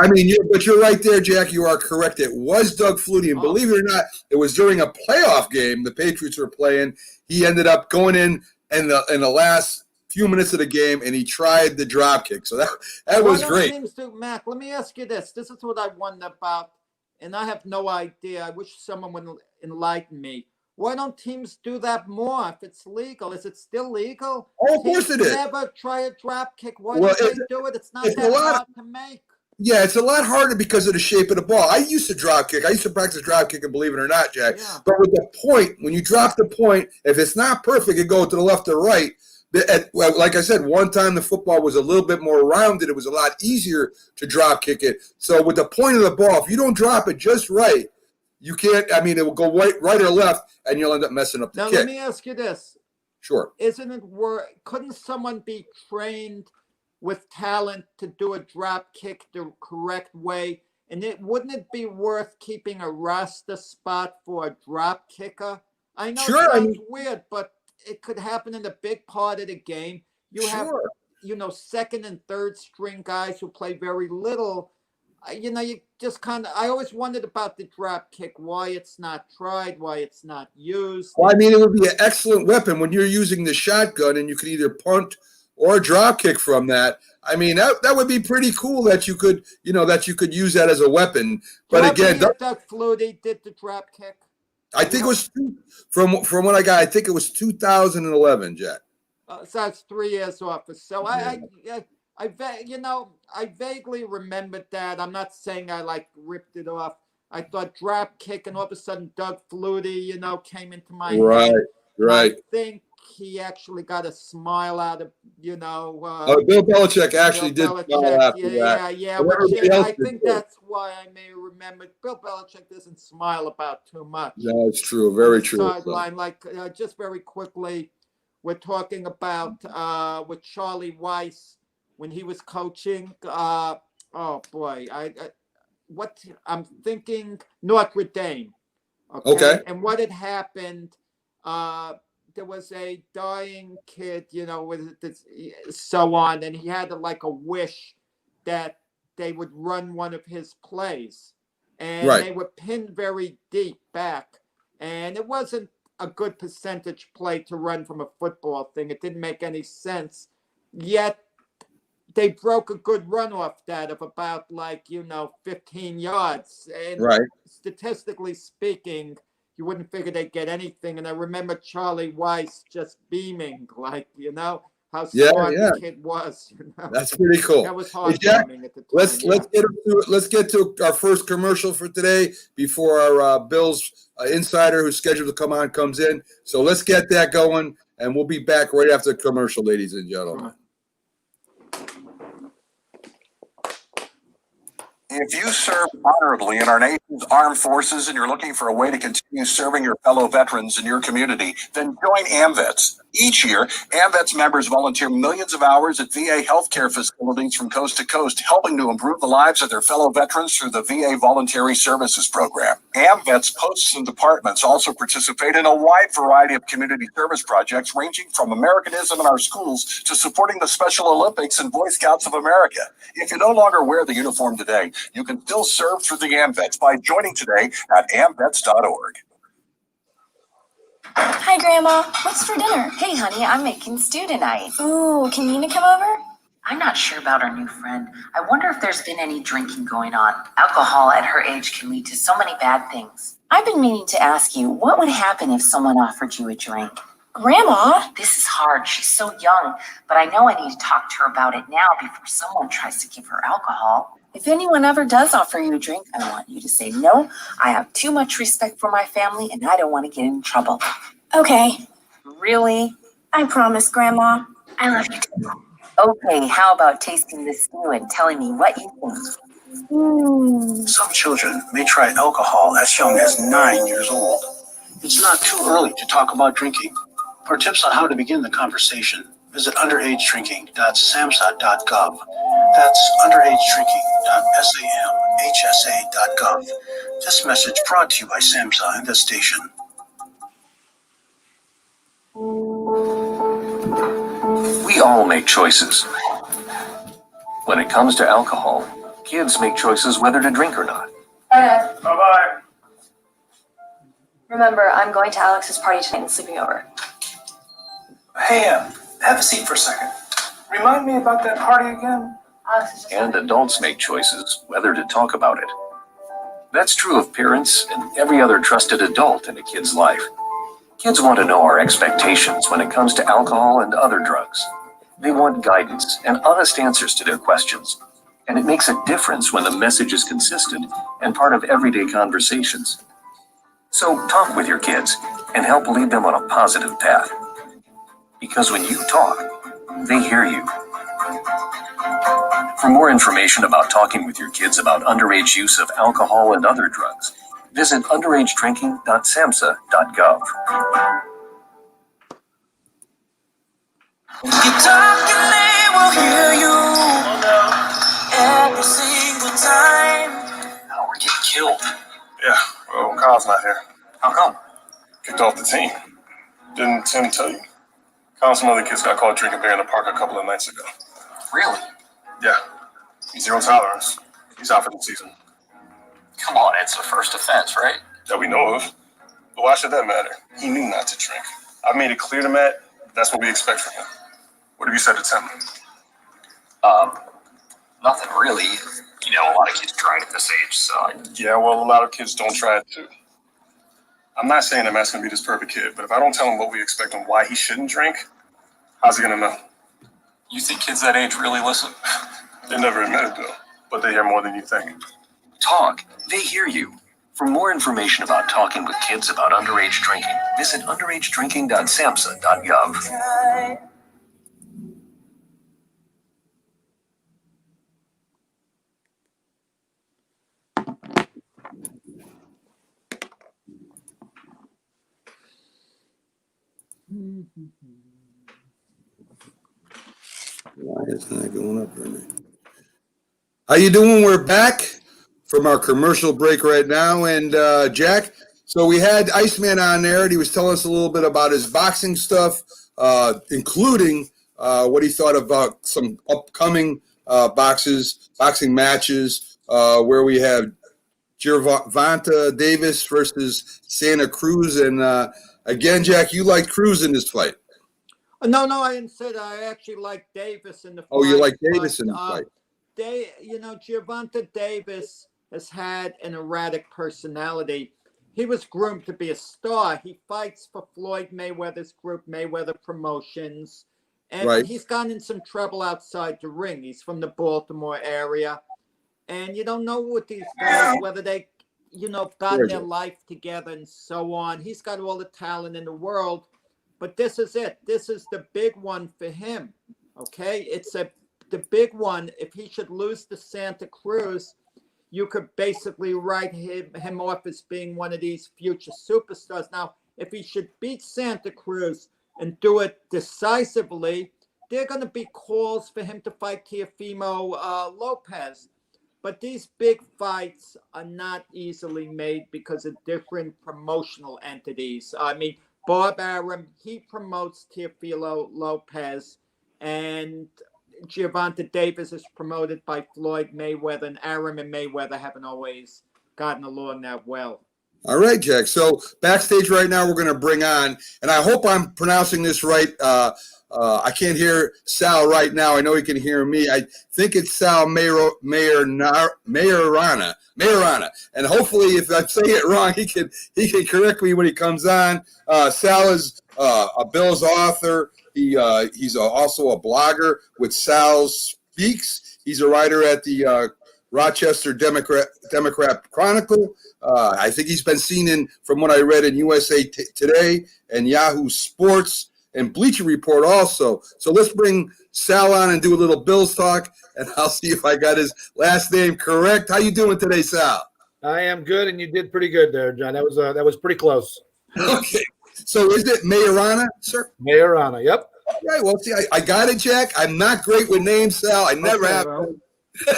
but you're right there, Jack. You are correct. It was Doug Flutie, and believe it or not, it was during a playoff game the Patriots were playing. He ended up going in the last few minutes of the game, and he tried the drop kick. So that was great. Teams do, Mac, let me ask you this. This is what I wonder about, and I have no idea. I wish someone would enlighten me. Why don't teams do that more if it's legal? Is it still legal? Oh, of course it is. Never try a drop kick. Why don't they do it? It's not that hard to make. Yeah, it's a lot harder because of the shape of the ball. I used to drop kick. I used to practice drop kicking, believe it or not, Jack. Yeah. But with the point, when you drop the point, if it's not perfect, it goes to the left or right. Like I said, one time the football was a little bit more rounded. It was a lot easier to drop kick it. So with the point of the ball, if you don't drop it just right, you can't. I mean, it will go right or left, and you'll end up messing up the kick. Now let me ask you this. Sure. Isn't it couldn't someone be trained with talent to do a drop kick the correct way? And wouldn't it be worth keeping a roster spot for a drop kicker? I know it sounds weird, but it could happen in a big part of the game. You have, second and third string guys who play very little. You just kind of, I always wondered about the drop kick, why it's not tried, why it's not used. Well, I mean, it would be an excellent weapon when you're using the shotgun and you could either punt or drop kick from that. I mean, that would be pretty cool that you could, use that as a weapon. But again, Doug Flutie did the drop kick. I think it was from what I got. I think it was 2011, Jack. So that's 3 years off. So I vaguely remembered that. I'm not saying I ripped it off. I thought drop kick, and all of a sudden Doug Flutie, came into my head. Right. I think he actually got a smile out of, Bill Belichick actually did smile after that. Yeah. I think that's why I may remember. Bill Belichick doesn't smile about too much. No, it's true. Very true. Sideline, just very quickly, we're talking about with Charlie Weiss when he was coaching. Oh boy, I'm thinking Notre Dame. Okay. And what had happened? There was a dying kid, with this, so on, and he had a wish that they would run one of his plays, and they were pinned very deep back, and it wasn't a good percentage play to run from a football thing. It didn't make any sense. Yet they broke a good run off that of about 15 yards, and statistically speaking, you wouldn't figure they'd get anything. And I remember Charlie Weiss just beaming, how smart the kid was. That's pretty cool. That was heartwarming at the time. Let's get to our first commercial for today before our Bills insider who's scheduled to come on comes in. So let's get that going, and we'll be back right after the commercial, ladies and gentlemen. If you serve honorably in our nation's armed forces and you're looking for a way to continue serving your fellow veterans in your community, then join AMVETS. Each year, AMVETS members volunteer millions of hours at VA healthcare facilities from coast to coast, helping to improve the lives of their fellow veterans through the VA Voluntary Services Program. AMVETS posts and departments also participate in a wide variety of community service projects, ranging from Americanism in our schools to supporting the Special Olympics and Boy Scouts of America. If you no longer wear the uniform today, you can still serve through the AMVETS by joining today at amvets.org. Hi, Grandma. What's for dinner? Hey, honey, I'm making stew tonight. Ooh, can Nina come over? I'm not sure about our new friend. I wonder if there's been any drinking going on. Alcohol at her age can lead to so many bad things. I've been meaning to ask you, what would happen if someone offered you a drink? Grandma? This is hard. She's so young, but I know I need to talk to her about it now before someone tries to give her alcohol. If anyone ever does offer you a drink, I want you to say no. I have too much respect for my family, and I don't want to get in trouble. Okay. Really? I promise, Grandma. I love you too. Okay, how about tasting this stew and telling me what you think? Some children may try alcohol as young as 9 years old. It's not too early to talk about drinking. For tips on how to begin the conversation, visit underagedrinking.samhsa.gov. That's underagedrinking.samhsa.gov. This message brought to you by SAMHSA and this station. We all make choices. When it comes to alcohol, kids make choices whether to drink or not. Bye-bye. Remember, I'm going to Alex's party tonight and sleeping over. Hey, Have a seat for a second. Remind me about that party again? And adults make choices whether to talk about it. That's true of parents and every other trusted adult in a kid's life. Kids want to know our expectations when it comes to alcohol and other drugs. They want guidance and honest answers to their questions. And it makes a difference when the message is consistent and part of everyday conversations. So talk with your kids and help lead them on a positive path. Because when you talk, they hear you. For more information about talking with your kids about underage use of alcohol and other drugs, visit underagedrinking.samhsa.gov. You talk and they will hear you every single time. Oh, we're getting killed. Yeah, well, Kyle's not here. How come? Kicked off the team. Didn't Tim tell you? Kyle and some other kids got caught drinking beer in the park a couple of nights ago. Really? Yeah. Zero tolerance. He's out for the season. Come on, it's a first offense, right? That we know of. But why should that matter? He knew not to drink. I made it clear to Matt, that's what we expect from him. What have you said to Tim? Nothing really. You know, a lot of kids tried at this age, so Yeah, well, a lot of kids don't try it too. I'm not saying that Matt's gonna be this perfect kid, but if I don't tell him what we expect and why he shouldn't drink, how's he gonna know? You think kids that age really listen? They never admit it though, but they hear more than you think. Talk, they hear you. For more information about talking with kids about underage drinking, visit underagedrinking.samhsa.gov. Why is it not going up for me? How you doing? We're back from our commercial break right now, and Jack. So we had Iceman on there, and he was telling us a little bit about his boxing stuff, including what he thought about some upcoming boxing matches, where we have Gervonta Davis versus Santa Cruz, and again, Jack, you liked Cruz in this fight. No, I didn't say that. I actually like Davis in the fight. Oh, you like Davis in the fight? Gervonta Davis has had an erratic personality. He was groomed to be a star. He fights for Floyd Mayweather's group, Mayweather Promotions, and Right. He's gotten in some trouble outside the ring. He's from the Baltimore area, and you don't know with these guys whether they, gotten their life together and so on. He's got all the talent in the world. But this is it. This is the big one for him. Okay? It's the big one. If he should lose to Santa Cruz, you could basically write him off as being one of these future superstars. Now, if he should beat Santa Cruz and do it decisively, there are going to be calls for him to fight Teofimo Lopez. But these big fights are not easily made because of different promotional entities. I mean, Bob Arum, he promotes Teofimo Lopez, and Gervonta Davis is promoted by Floyd Mayweather, and Arum and Mayweather haven't always gotten along that well. All right, Jack. So backstage right now, we're going to bring on, and I hope I'm pronouncing this right. I can't hear Sal right now. I know he can hear me. I think it's Sal Maiorana. And hopefully, if I'm saying it wrong, he can correct me when he comes on. Sal is a Bills author. He's also a blogger with Sal Speaks. He's a writer at the Rochester Democrat Chronicle. I think he's been seen from what I read in USA Today and Yahoo Sports and Bleacher Report also. So let's bring Sal on and do a little Bills talk, and I'll see if I got his last name correct. How you doing today, Sal? I am good, and you did pretty good there, John. That was pretty close. Okay. So is it Maiorana, sir? Maiorana, yep. Right. Well, see, I got it, Jack. I'm not great with names, Sal. I never have.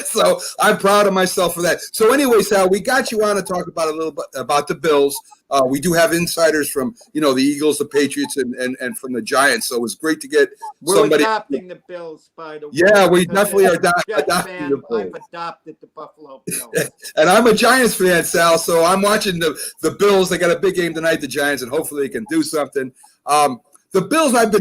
So I'm proud of myself for that. So anyway, Sal, we got you on to talk about a little bit about the Bills. We do have insiders from, the Eagles, the Patriots, and from the Giants. So it was great to get somebody. We're adopting the Bills, by the way. Yeah, we definitely are adopting the Bills. I've adopted the Buffalo Bills. And I'm a Giants fan, Sal, so I'm watching the Bills. They got a big game tonight, the Giants, and hopefully they can do something. the Bills, I've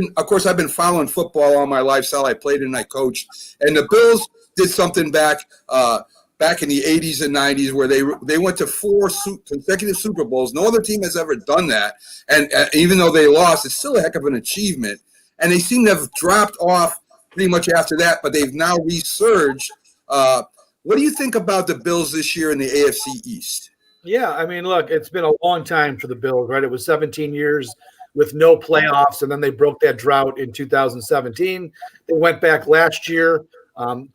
been following football all my life. Sal, I played and I coached, and the Bills did something back in the 80s and 90s where they went to 4 consecutive Super Bowls. No other team has ever done that, and even though they lost, it's still a heck of an achievement. And they seem to have dropped off pretty much after that, but they've now resurged. What do you think about the Bills this year in the AFC East? Yeah, I mean, look, it's been a long time for the Bills, right? It was 17 years with no playoffs, and then they broke that drought in 2017. They went back last year,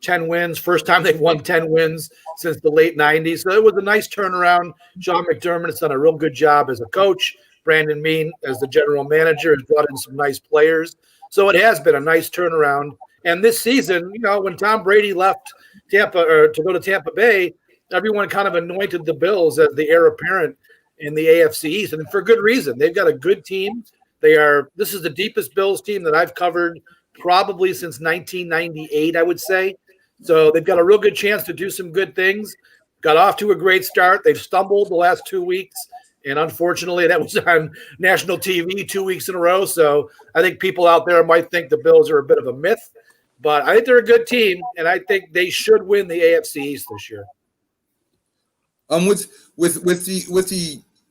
10 wins. First time they've won 10 wins since the late 90s. So it was a nice turnaround. Sean McDermott has done a real good job as a coach. Brandon Mean, as the general manager, has brought in some nice players. So it has been a nice turnaround. And this season, when Tom Brady left Tampa or to go to Tampa Bay, everyone kind of anointed the Bills as the heir apparent in the AFC East, and for good reason. They've got a good team. This is the deepest Bills team that I've covered probably since 1998, I would say. So they've got a real good chance to do some good things. Got off to a great start. They've stumbled the last 2 weeks, and unfortunately, that was on national TV 2 weeks in a row. So I think people out there might think the Bills are a bit of a myth, but I think they're a good team, and I think they should win the AFC East this year. With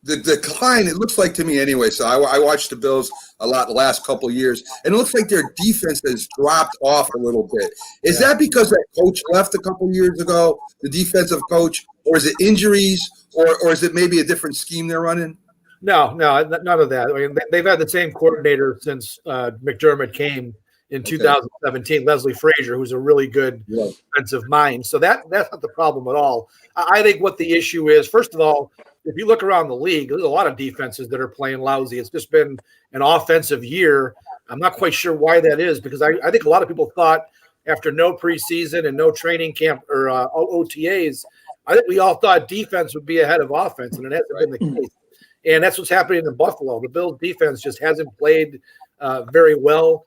the decline, it looks like to me anyway. So I watched the Bills a lot the last couple of years, and it looks like their defense has dropped off a little bit. Is that because that coach left a couple of years ago, the defensive coach, or is it injuries, or is it maybe a different scheme they're running? No, none of that. I mean, they've had the same coordinator since McDermott came in 2017, Leslie Frazier, who's a really good defensive mind. So that's not the problem at all. I think what the issue is, first of all, if you look around the league, there's a lot of defenses that are playing lousy. It's just been an offensive year. I'm not quite sure why that is, because I think a lot of people thought after no preseason and no training camp or OTAs, I think we all thought defense would be ahead of offense, and it hasn't been the case. And that's what's happening in Buffalo. The Bills defense just hasn't played very well.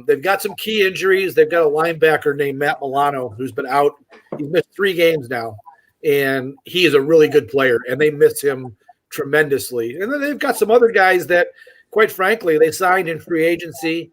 They've got some key injuries. They've got a linebacker named Matt Milano who's been out. He's missed 3 games now, and he is a really good player, and they miss him tremendously. And then they've got some other guys that, quite frankly, they signed in free agency.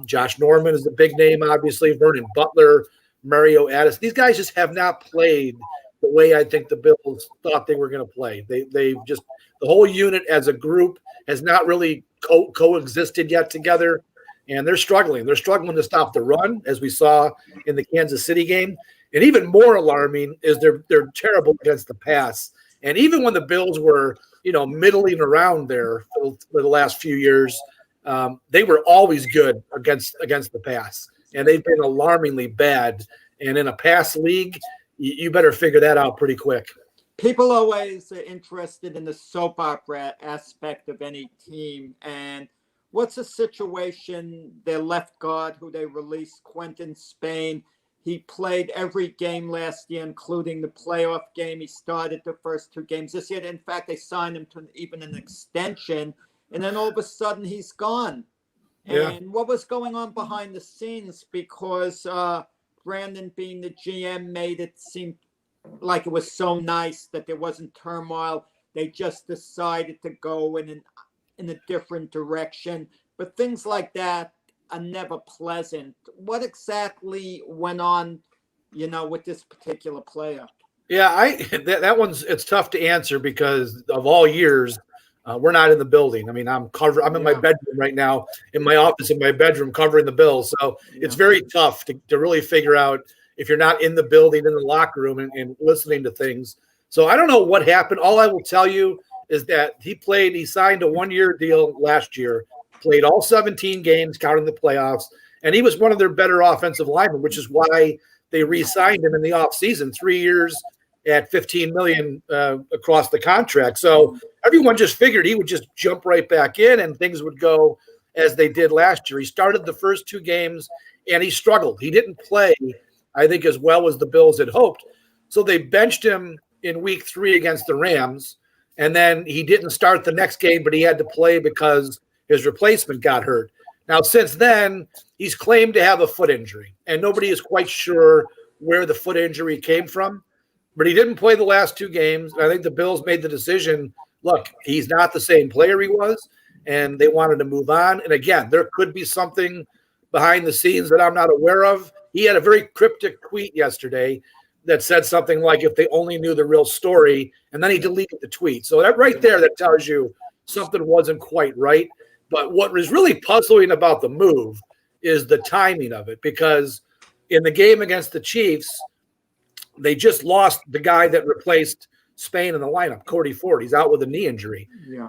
Josh Norman is the big name, obviously. Vernon Butler, Mario Addis. These guys just have not played the way I think the Bills thought they were going to play. They've just – the whole unit as a group has not really coexisted yet together. And they're struggling. They're struggling to stop the run, as we saw in the Kansas City game. And even more alarming is they're terrible against the pass. And even when the Bills were, middling around there for the last few years, they were always good against the pass. And they've been alarmingly bad. And in a pass league, you better figure that out pretty quick. People always are interested in the soap opera aspect of any team. And what's the situation? Their left guard, who they released, Quentin Spain, he played every game last year, including the playoff game. He started the first 2 games this year. In fact, they signed him to even an extension, and then all of a sudden he's gone. Yeah. And what was going on behind the scenes? Because Brandon, being the GM, made it seem like it was so nice that there wasn't turmoil. They just decided to go in a different direction, but things like that are never pleasant. What exactly went on, with this particular player? Yeah, that one's, it's tough to answer because of all years, we're not in the building. I mean, I'm in my bedroom right now, in my office, in my bedroom, covering the Bills. So it's very tough to really figure out if you're not in the building, in the locker room, and listening to things. So I don't know what happened. All I will tell you is that he signed a 1-year deal last year, played all 17 games, counting the playoffs, and he was one of their better offensive linemen, which is why they re-signed him in the offseason, 3 years at $15 million across the contract. So everyone just figured he would just jump right back in and things would go as they did last year. He started the first 2 games, and he struggled. He didn't play, I think, as well as the Bills had hoped. So they benched him in week 3 against the Rams. And then he didn't start the next game, but he had to play because his replacement got hurt. Now, since then, he's claimed to have a foot injury, and nobody is quite sure where the foot injury came from. But he didn't play the last 2 games. I think the Bills made the decision, look, he's not the same player he was, and they wanted to move on. And again, there could be something behind the scenes that I'm not aware of. He had a very cryptic tweet yesterday that said something like, if they only knew the real story, and then he deleted the tweet. So that right there, that tells you something wasn't quite right. But what was really puzzling about the move is the timing of it, because in the game against the Chiefs, they just lost the guy that replaced Spain in the lineup, Cody Ford. He's out with a knee injury. Yeah.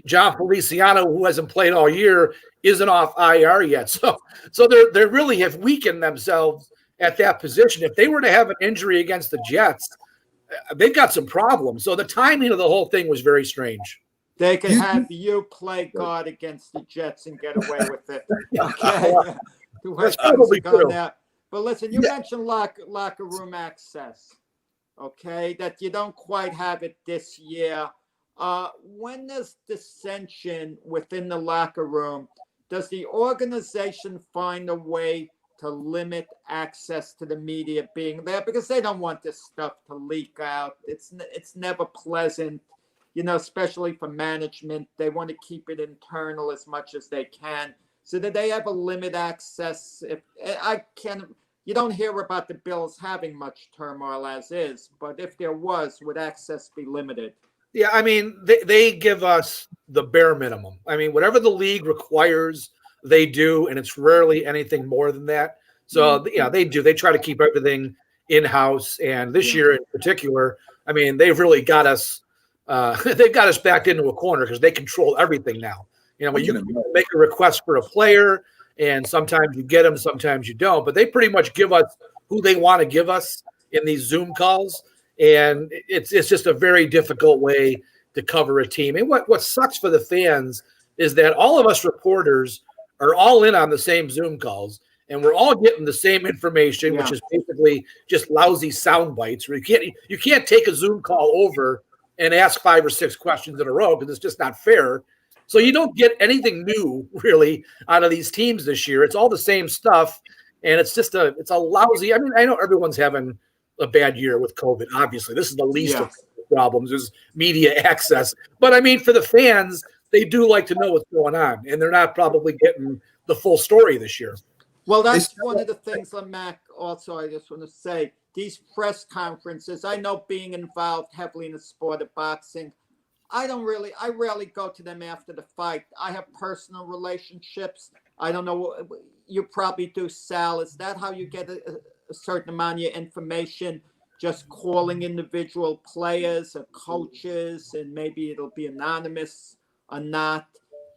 John Feliciano, who hasn't played all year, isn't off IR yet. So they really have weakened themselves at that position. If they were to have an injury against the Jets, they've got some problems. So the timing of the whole thing was very strange. They could have you play God against the Jets and get away with it. Okay. That's probably true. But listen, you mentioned locker room access. Okay, that you don't quite have it this year. When there's dissension within the locker room, does the organization find a way to limit access to the media being there? Because they don't want this stuff to leak out. It's never pleasant, especially for management. They want to keep it internal as much as they can. So did they ever limit access? You don't hear about the Bills having much turmoil as is, but if there was, would access be limited? Yeah, I mean, they give us the bare minimum. I mean, whatever the league requires, they do, and it's rarely anything more than that. So, yeah, they do. They try to keep everything in-house, and this year in particular, I mean, they've really got us they've got us backed into a corner because they control everything now. When you make a request for a player, and sometimes you get them, sometimes you don't, but they pretty much give us who they want to give us in these Zoom calls. And it's just a very difficult way to cover a team. And what sucks for the fans is that all of us reporters are all in on the same Zoom calls, and we're all getting the same information, which is basically just lousy sound bites. Where you can't take a Zoom call over and ask 5 or 6 questions in a row because it's just not fair. So you don't get anything new really out of these teams this year. It's all the same stuff, and it's a lousy. I mean, I know everyone's having a bad year with COVID. Obviously, this is the least of the problems is media access. But I mean, for the fans, they do like to know what's going on, and they're not probably getting the full story this year. Well, that's one of the things, Mac. Also, I just want to say these press conferences. I know being involved heavily in the sport of boxing. I rarely go to them after the fight. I have personal relationships. I don't know. You probably do, Sal. Is that how you get a certain amount of your information? Just calling individual players or coaches, and maybe it'll be anonymous or not.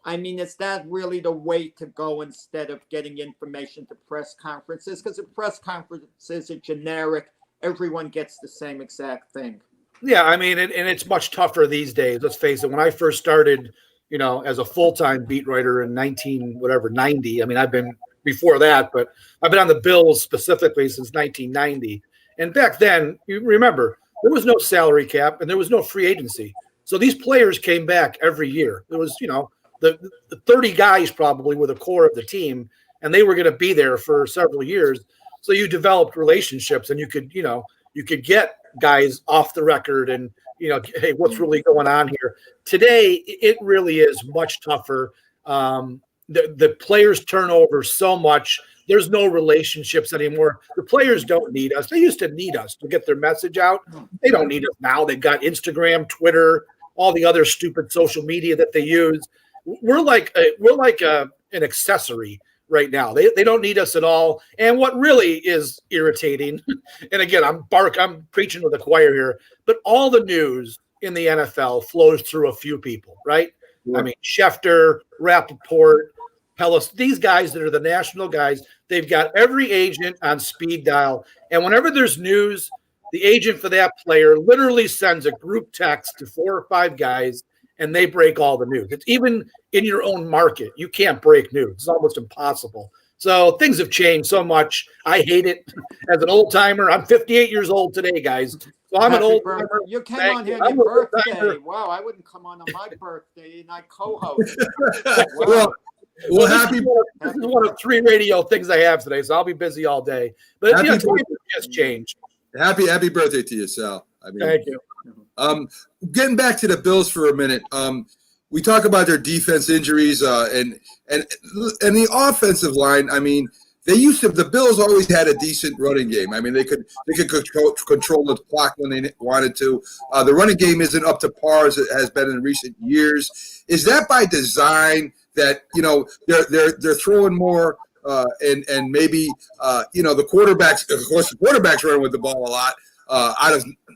I mean, is that really the way to go instead of getting information to press conferences? Because the press conferences are generic. Everyone gets the same exact thing. Yeah, I mean, and it's much tougher these days. Let's face it. When I first started, as a full-time beat writer in 90. I mean, I've been before that, but I've been on the Bills specifically since 1990. And back then, you remember, there was no salary cap and there was no free agency. So these players came back every year. There was, the 30 guys probably were the core of the team, and they were going to be there for several years. So you developed relationships, and you could get guys off the record and, hey, what's really going on here? Today, it really is much tougher. The players turn over so much. There's no relationships anymore. The players don't need us. They used to need us to get their message out. They don't need us now. They've got Instagram, Twitter, all the other stupid social media that they use. We're like an accessory right now. They don't need us at all. And what really is irritating, and again, I'm preaching to the choir here, but all the news in the NFL flows through a few people, right? Yeah. I mean, Schefter, Rappaport, Pellis, these guys that are the national guys, they've got every agent on speed dial. And whenever there's news, the agent for that player literally sends a group text to 4 or 5 guys, and they break all the news. It's even in your own market. You can't break news. It's almost impossible. So things have changed so much. I hate it as an old timer. I'm 58 years old today, guys. So I'm an old timer. You came on here on your birthday. Wow, I wouldn't come on my birthday and I co-host. Wow. Well, this is one of 3 radio things I have today, so I'll be busy all day. But times just changed. Happy birthday to you, Sal. Thank you. Getting back to the Bills for a minute. we talk about their defense injuries and the offensive line. I mean, the Bills always had a decent running game. I mean, they could control the clock when they wanted to. The running game isn't up to par as it has been in recent years. Is that by design that they're throwing more and maybe the quarterbacks? Of course, the quarterbacks run with the ball a lot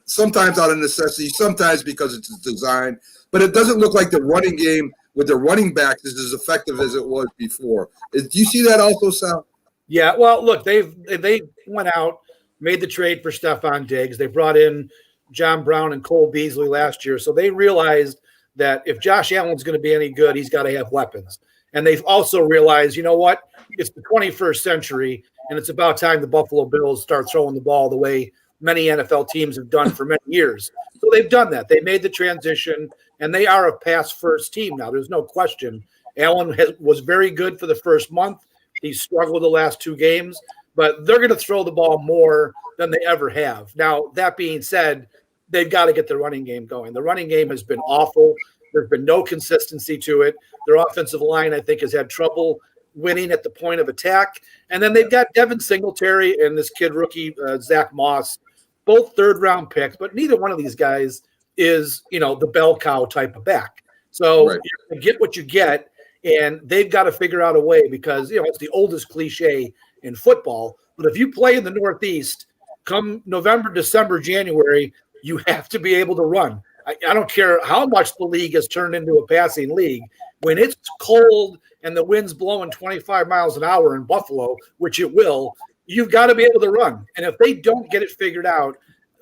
sometimes out of necessity, sometimes because it's designed. But it doesn't look like the running game with the running backs is as effective as it was before. Do you see that also, Sal? Yeah, well, look, they went out, made the trade for Stephon Diggs. They brought in John Brown and Cole Beasley last year. So they realized that if Josh Allen's going to be any good, he's got to have weapons. And they've also realized, you know what? It's the 21st century, and it's about time the Buffalo Bills start throwing the ball the way many NFL teams have done for many years. So they've done that. They made the transition, and they are a pass-first team now. There's no question. Allen was very good for the first month. He struggled the last 2 games, but they're going to throw the ball more than they ever have. Now, that being said, they've got to get the running game going. The running game has been awful. There's been no consistency to it. Their offensive line, I think, has had trouble winning at the point of attack. And then they've got Devin Singletary and this kid rookie, Zach Moss, both third-round picks, but neither one of these guys is, the bell cow type of back. So you get what you get. And they've got to figure out a way because, it's the oldest cliche in football. But if you play in the Northeast, come November, December, January, you have to be able to run. I don't care how much the league has turned into a passing league. When it's cold and the wind's blowing 25 miles an hour in Buffalo, which it will, you've got to be able to run. And if they don't get it figured out,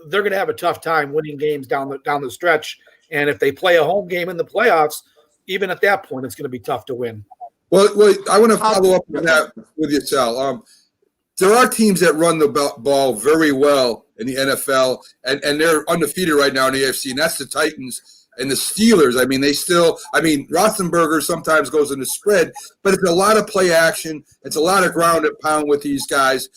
they're going to have a tough time winning games down the stretch. And if they play a home game in the playoffs, even at that point, it's going to be tough to win. Well, I want to follow up on that with you, Sal. There are teams that run the ball very well in the NFL, and they're undefeated right now in the AFC, and that's the Titans and the Steelers. I mean, Roethlisberger sometimes goes in the spread, but it's a lot of play action. It's a lot of ground and pound with these guys.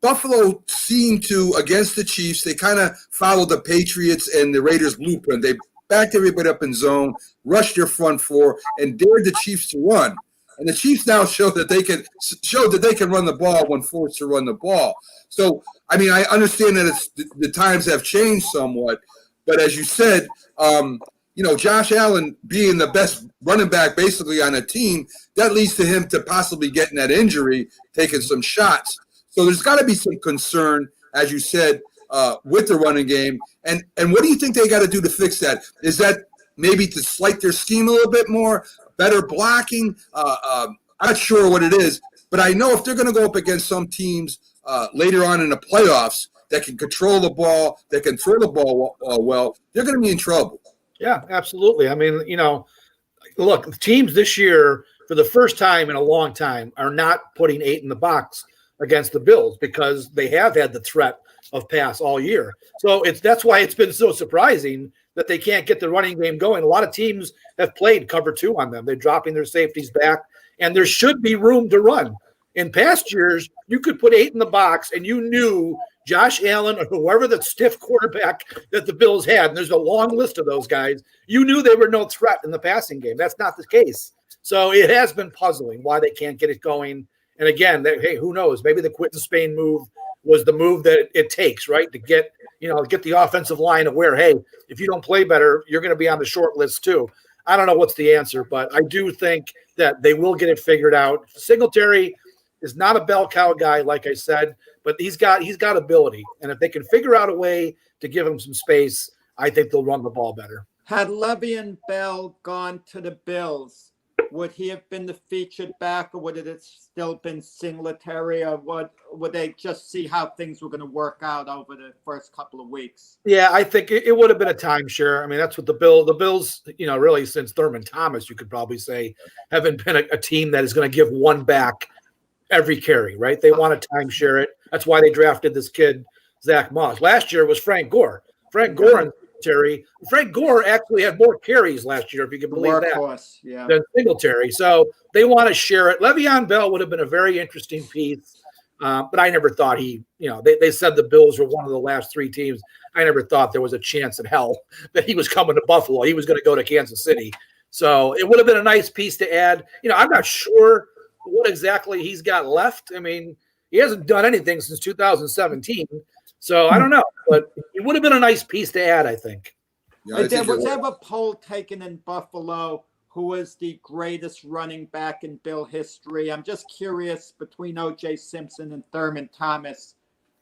Buffalo seemed to, against the Chiefs, they kind of followed the Patriots and the Raiders' blueprint. They backed everybody up in zone, rushed their front four, and dared the Chiefs to run. And the Chiefs now showed that they can run the ball when forced to run the ball. So, I mean, I understand that the times have changed somewhat, but as you said, Josh Allen being the best running back basically on a team, that leads to him to possibly getting that injury, taking some shots. So there's got to be some concern, as you said, with the running game. And what do you think they got to do to fix that? Is that maybe to slight their scheme a little bit more, better blocking? I'm not sure what it is, but I know if they're going to go up against some teams later on in the playoffs that can control the ball, that can throw the ball well, they're going to be in trouble. Yeah, absolutely. I mean, look, teams this year, for the first time in a long time, are not putting 8 in the box against the Bills because they have had the threat of pass all year. So that's why it's been so surprising that they can't get the running game going. A lot of teams have played cover 2 on them. They're dropping their safeties back, and there should be room to run. In past years, you could put 8 in the box, and you knew Josh Allen or whoever the stiff quarterback that the Bills had, and there's a long list of those guys, you knew they were no threat in the passing game. That's not the case. So it has been puzzling why they can't get it going. And again, hey, who knows? Maybe the Quentin Spain move was the move that it takes, right, to get the offensive line aware, hey, if you don't play better, you're going to be on the short list too. I don't know what's the answer, but I do think that they will get it figured out. Singletary is not a bell cow guy, like I said, but he's got ability. And if they can figure out a way to give him some space, I think they'll run the ball better. Had Le'Veon Bell gone to the Bills, would he have been the featured back, or would it have still been Singletary, or would they just see how things were going to work out over the first couple of weeks? Yeah, I think it would have been a timeshare. I mean, that's what the Bills, really since Thurman Thomas, you could probably say, haven't been a team that is going to give one back every carry, right? They want to timeshare it. That's why they drafted this kid, Zach Moss. Last year was Frank Gore. Frank Gore actually had more carries last year, if you can believe that, than Singletary. So they want to share it. Le'Veon Bell would have been a very interesting piece, but I never thought they said the Bills were one of the last 3 teams. I never thought there was a chance in hell that he was coming to Buffalo. He was going to go to Kansas City. So it would have been a nice piece to add. I'm not sure what exactly he's got left. I mean, he hasn't done anything since 2017. So I don't know, but it would have been a nice piece to add, I think. Yeah, There was ever a poll taken in Buffalo who was the greatest running back in Bill history. I'm just curious, between O.J. Simpson and Thurman Thomas,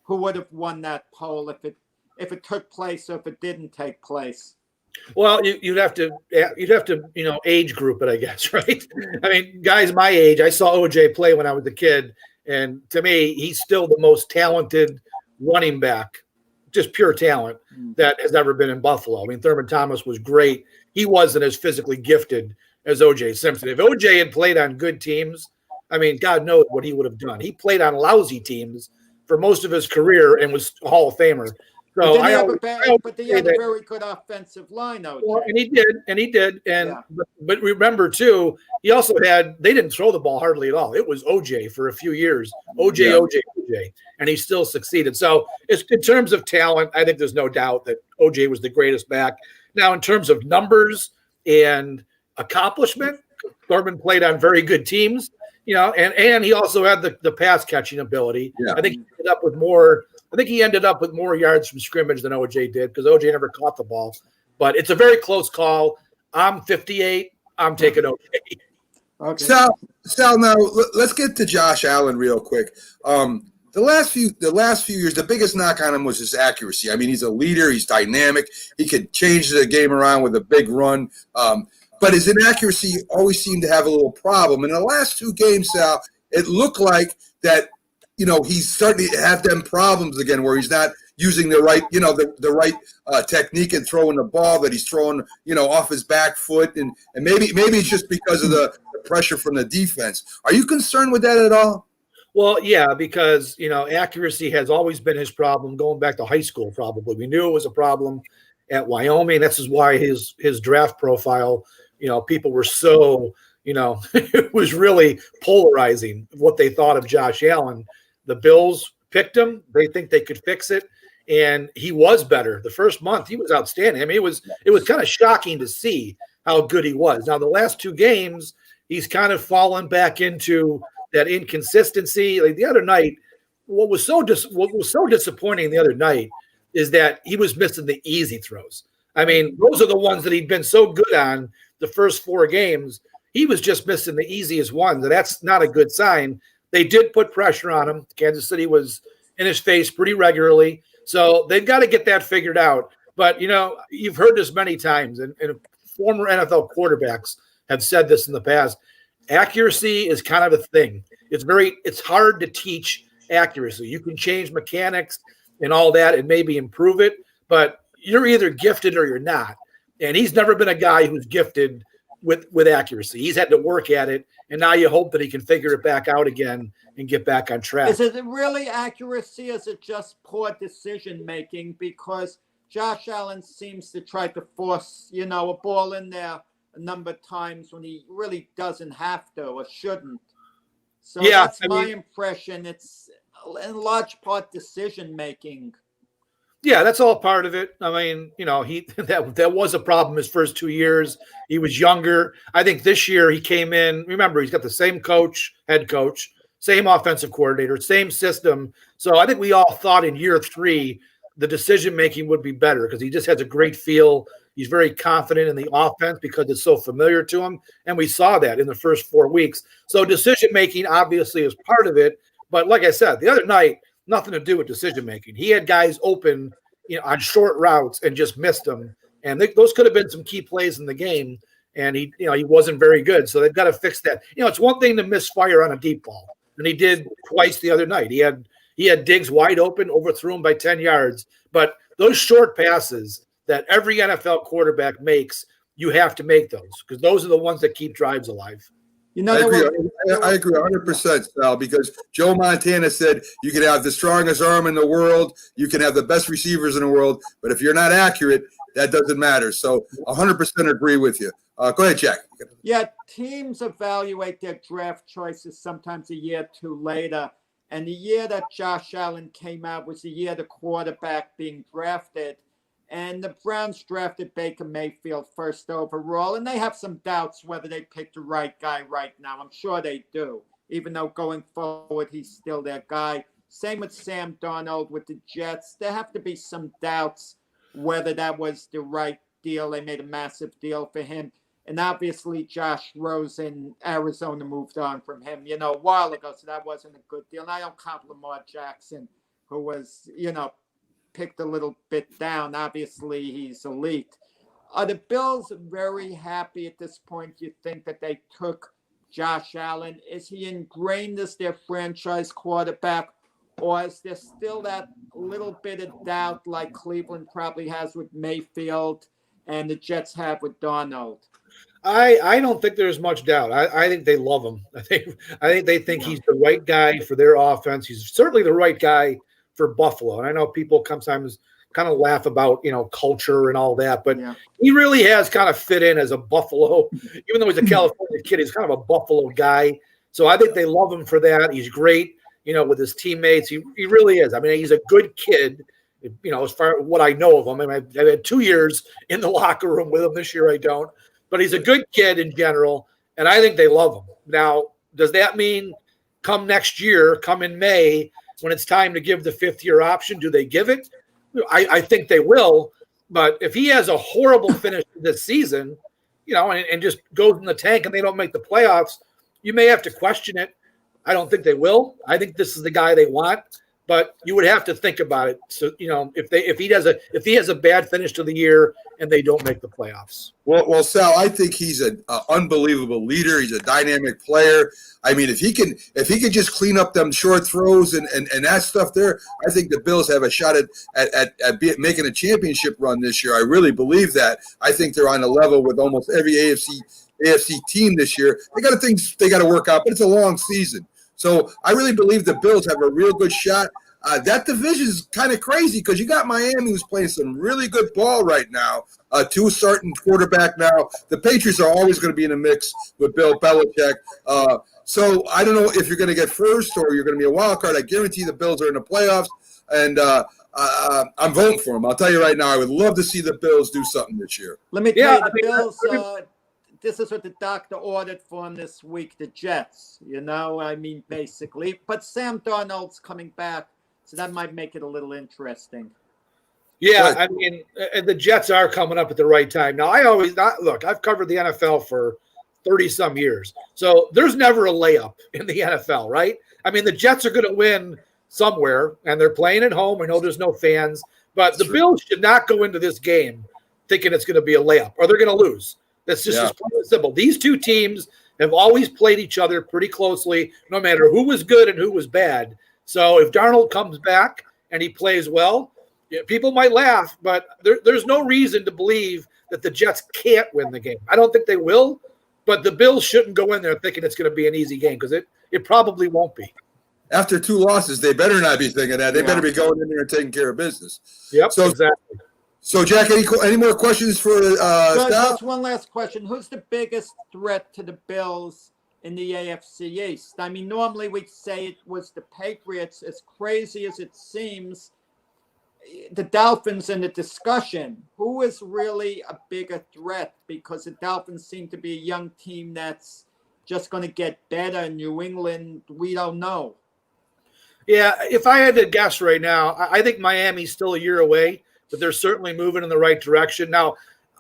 who would have won that poll if it took place or if it didn't take place? Well, you'd have to age group it, I guess, right? I mean, guys my age, I saw OJ play when I was a kid, and to me, he's still the most talented running back, just pure talent that has ever been in Buffalo. I mean, Thurman Thomas was great. He wasn't as physically gifted as OJ Simpson. If OJ had played on good teams, I mean, God knows what he would have done. He played on lousy teams for most of his career and was a Hall of Famer. So But he had a very good offensive line, OJ. Well, and he did. But remember too, he also they didn't throw the ball hardly at all. It was OJ for a few years. OJ, and he still succeeded. So it's in terms of talent, I think there's no doubt that OJ was the greatest back. Now, in terms of numbers and accomplishment, Thurman played on very good teams, and he also had the pass catching ability. Yeah. I think he ended up with more yards from scrimmage than OJ did, because OJ never caught the ball. But it's a very close call. I'm 58. I'm taking OJ. Okay. Sal, now let's get to Josh Allen real quick. The last few years, the biggest knock on him was his accuracy. I mean, he's a leader. He's dynamic. He could change the game around with a big run. But his inaccuracy always seemed to have a little problem. In the last two games, Sal, it looked like that, he's starting to have them problems again where he's not using the right, the right technique and throwing the ball, that he's throwing, off his back foot. And maybe it's just because of the pressure from the defense. Are you concerned with that at all? Well, yeah, because, accuracy has always been his problem going back to high school, probably. We knew it was a problem at Wyoming. This is why his draft profile, people were so, it was really polarizing what they thought of Josh Allen. The Bills picked him. They think they could fix it. And he was better. The first month, he was outstanding. I mean, it was kind of shocking to see how good he was. Now, the last two games, he's kind of fallen back into that inconsistency. Like the other night, what was so disappointing the other night is that he was missing the easy throws. I mean, those are the ones that he'd been so good on the first four games. He was just missing the easiest ones, and that's not a good sign. They did put pressure on him. Kansas City was in his face pretty regularly. So they've got to get that figured out. But, you've heard this many times, and former NFL quarterbacks have said this in the past. Accuracy is kind of a thing. It's hard to teach accuracy. You can change mechanics and all that and maybe improve it, but you're either gifted or you're not. And he's never been a guy who's gifted with accuracy. He's had to work at it, and now you hope that he can figure it back out again and get back on track. Is it really accuracy? Is it just poor decision making? Because Josh Allen seems to try to force, a ball in there a number of times when he really doesn't have to or shouldn't. So that's my impression. It's in large part decision making. Yeah, that's all part of it. I mean, that was a problem his first 2 years. He was younger. I think this year he came in. Remember, he's got the same head coach, same offensive coordinator, same system. So I think we all thought in year 3 the decision making would be better because he just has a great feel. He's very confident in the offense because it's so familiar to him. And we saw that in the first 4 weeks. So decision making obviously is part of it. But like I said, the other night, nothing to do with decision making. He had guys open, on short routes and just missed them. And those could have been some key plays in the game. And he wasn't very good. So they've got to fix that. It's one thing to misfire on a deep ball, and he did twice the other night. He had Diggs wide open, overthrew him by 10 yards. But those short passes that every NFL quarterback makes, you have to make those because those are the ones that keep drives alive. I agree 100%, Sal, because Joe Montana said you can have the strongest arm in the world, you can have the best receivers in the world, but if you're not accurate, that doesn't matter. So 100% agree with you. Go ahead, Jack. Yeah, teams evaluate their draft choices sometimes a year or two later. And the year that Josh Allen came out was the year the quarterback being drafted. And the Browns drafted Baker Mayfield first overall, and they have some doubts whether they picked the right guy right now. I'm sure they do, even though going forward, he's still their guy. Same with Sam Darnold with the Jets. There have to be some doubts whether that was the right deal. They made a massive deal for him. And obviously, Josh Rosen, Arizona moved on from him, a while ago, so that wasn't a good deal. And I don't count Lamar Jackson, who was, picked a little bit down. Obviously, he's elite. Are the Bills very happy at this point? You think that they took Josh Allen? Is he ingrained as their franchise quarterback? Or is there still that little bit of doubt like Cleveland probably has with Mayfield and the Jets have with Darnold? I don't think there's much doubt. I think they love him. I think they think he's the right guy for their offense. He's certainly the right guy for Buffalo. And I know people sometimes kind of laugh about, culture and all that, but he really has kind of fit in as a Buffalo, even though he's a California kid, he's kind of a Buffalo guy. So I think they love him for that. He's great, with his teammates. He really is. I mean, he's a good kid, as far as what I know of him. I mean, I've had 2 years in the locker room with him. This year I don't, but he's a good kid in general. And I think they love him. Now, does that mean come next year, come in May, when it's time to give the fifth-year option, do they give it? I think they will. But if he has a horrible finish this season, and just goes in the tank and they don't make the playoffs, you may have to question it. I don't think they will. I think this is the guy they want, but you would have to think about it. So, if he has a bad finish to the year and they don't make the playoffs. Well, Sal, I think he's an unbelievable leader. He's a dynamic player. I mean, if he can just clean up them short throws and that stuff there, I think the Bills have a shot at making a championship run this year. I really believe that. I think they're on a level with almost every AFC team this year. They got things they got to work out, but it's a long season. So I really believe the Bills have a real good shot. That division is kind of crazy because you got Miami who's playing some really good ball right now. Two starting quarterback now. The Patriots are always going to be in the mix with Bill Belichick. So I don't know if you're going to get first or you're going to be a wild card. I guarantee the Bills are in the playoffs, and I'm voting for them. I'll tell you right now, I would love to see the Bills do something this year. Let me tell you, the Bills. This is what the doctor ordered for him this week, the Jets, basically. But Sam Darnold's coming back, so that might make it a little interesting. Yeah, I mean, the Jets are coming up at the right time. Now, I've covered the NFL for 30-some years, so there's never a layup in the NFL, right? I mean, the Jets are going to win somewhere, and they're playing at home. I know there's no fans, but the Bills should not go into this game thinking it's going to be a layup, or they're going to lose. That's just as plain and simple. These two teams have always played each other pretty closely, no matter who was good and who was bad. So if Darnold comes back and he plays well, people might laugh, but there's no reason to believe that the Jets can't win the game. I don't think they will, but the Bills shouldn't go in there thinking it's going to be an easy game because it probably won't be. After 2 losses, they better not be thinking that. They better be going in there and taking care of business. Yep, so, exactly. So, Jack, any more questions for just one last question. Who's the biggest threat to the Bills in the AFC East? I mean, normally we'd say it was the Patriots. As crazy as it seems, the Dolphins in the discussion. Who is really a bigger threat? Because the Dolphins seem to be a young team that's just going to get better. New England, we don't know. Yeah, if I had to guess right now, I think Miami's still a year away, but they're certainly moving in the right direction. Now,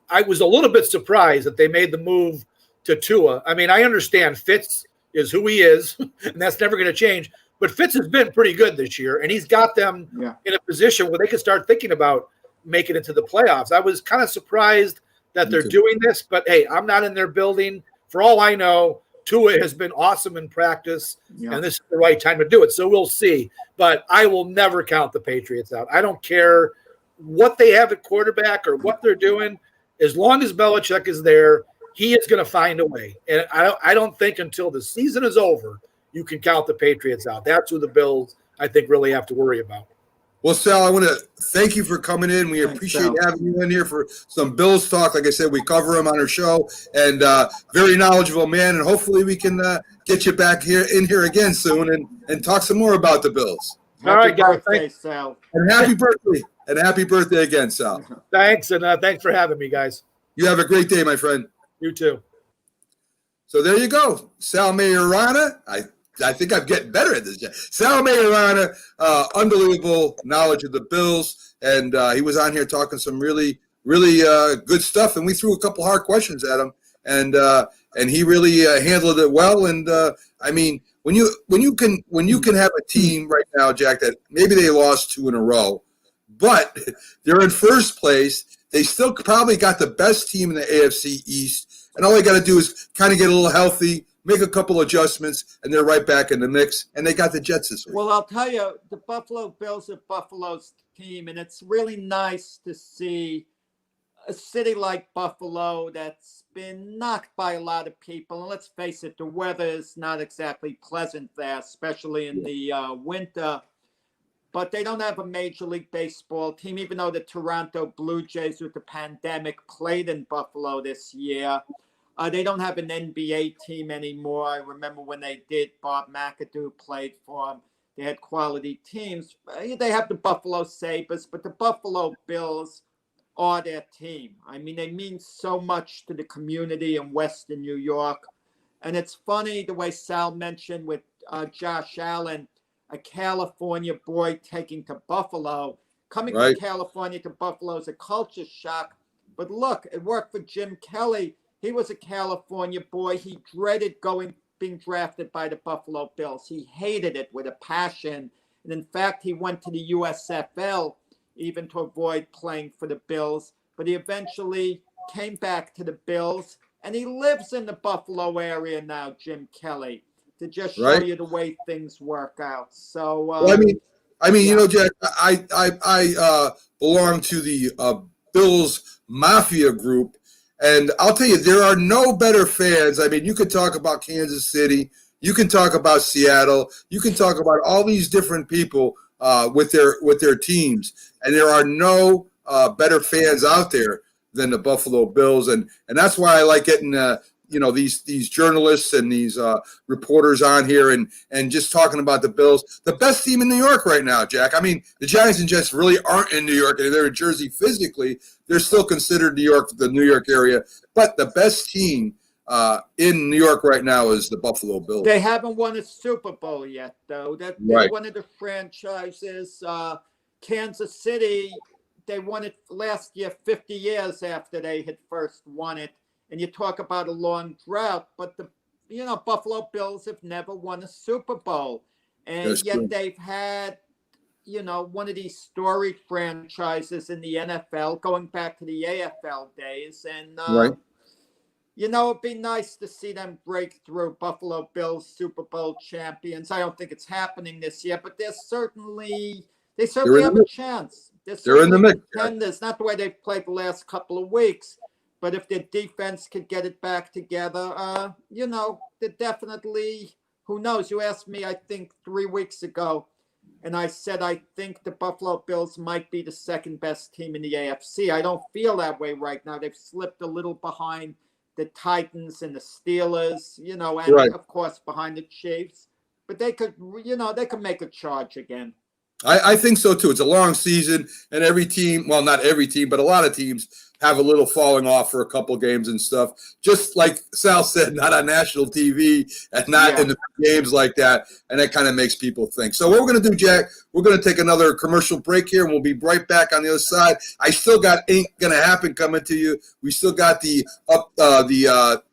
I was a little bit surprised that they made the move to Tua. I mean, I understand Fitz is who he is, and that's never going to change. But Fitz has been pretty good this year, and he's got them in a position where they can start thinking about making it to the playoffs. I was kind of surprised that they're doing this, but hey, I'm not in their building. For all I know, Tua has been awesome in practice, and this is the right time to do it. So we'll see. But I will never count the Patriots out. I don't care what they have at quarterback or what they're doing. As long as Belichick is there, he is going to find a way. And I don't think until the season is over, you can count the Patriots out. That's who the Bills, I think, really have to worry about. Well, Sal, I want to thank you for coming in. We appreciate having you in here for some Bills talk. Like I said, we cover him on our show, and very knowledgeable man. And hopefully we can get you back in here again soon and talk some more about the Bills. All right, guys. Thanks, Sal. And happy birthday. and happy birthday again, Sal. Thanks, and thanks for having me, guys. You have a great day, my friend. You too. So there you go. Sal Maiorana. I think I'm getting better at this. Sal Maiorana, unbelievable knowledge of the Bills. And he was on here talking some really, really good stuff. And we threw a couple hard questions at him. And he really handled it well. And I mean, when you can have a team right now, Jack, that maybe they lost 2 in a row, but they're in first place. They still probably got the best team in the AFC East. And all they got to do is kind of get a little healthy, make a couple adjustments, and they're right back in the mix. And they got the Jets this week. Well, I'll tell you, the Buffalo Bills are Buffalo's team, and it's really nice to see a city like Buffalo that's been knocked by a lot of people. And let's face it, the weather is not exactly pleasant there, especially in the winter. But they don't have a Major League Baseball team, even though the Toronto Blue Jays with the pandemic played in Buffalo this year. They don't have an NBA team anymore. I remember when they did, Bob McAdoo played for them. They had quality teams. They have the Buffalo Sabres, but the Buffalo Bills are their team. I mean, they mean so much to the community in Western New York. And it's funny the way Sal mentioned with Josh Allen, a California boy taking to Buffalo. Coming from California to Buffalo is a culture shock. But look, it worked for Jim Kelly. He was a California boy. He dreaded being drafted by the Buffalo Bills. He hated it with a passion. And in fact, he went to the USFL even to avoid playing for the Bills. But he eventually came back to the Bills. And he lives in the Buffalo area now, Jim Kelly, to just show you the way things work out. So, well, I mean, you know, Jack, I belong to the Bills Mafia group, and I'll tell you, there are no better fans. I mean, you could talk about Kansas City, you can talk about Seattle, you can talk about all these different people with their teams, and there are no better fans out there than the Buffalo Bills, and that's why I like getting these journalists and these reporters on here and just talking about the Bills, the best team in New York right now, Jack. I mean, the Giants and Jets really aren't in New York. They're in Jersey physically. They're still considered the New York area. But the best team in New York right now is the Buffalo Bills. They haven't won a Super Bowl yet, though. They're one of the franchises. Kansas City, they won it last year, 50 years after they had first won it. And you talk about a long drought, but the Buffalo Bills have never won a Super Bowl. And That's yet true. They've had, one of these storied franchises in the NFL going back to the AFL days. And, it'd be nice to see them break through. Buffalo Bills Super Bowl champions. I don't think it's happening this year, but they certainly have a chance. They're in the mix. Contenders, not the way they've played the last couple of weeks. But if their defense could get it back together, they're definitely, who knows? You asked me, I think, 3 weeks ago, and I said I think the Buffalo Bills might be the second best team in the AFC. I don't feel that way right now. They've slipped a little behind the Titans and the Steelers, and of course behind the Chiefs. But they could make a charge again. I think so too. It's a long season, and every team, well, not every team, but a lot of teams have a little falling off for a couple games and stuff. Just like Sal said, not on national TV and not in the games like that, and that kind of makes people think. So what we're going to do, Jack, we're going to take another commercial break here, and we'll be right back on the other side. I still got Ain't Gonna Happen coming to you. We still got the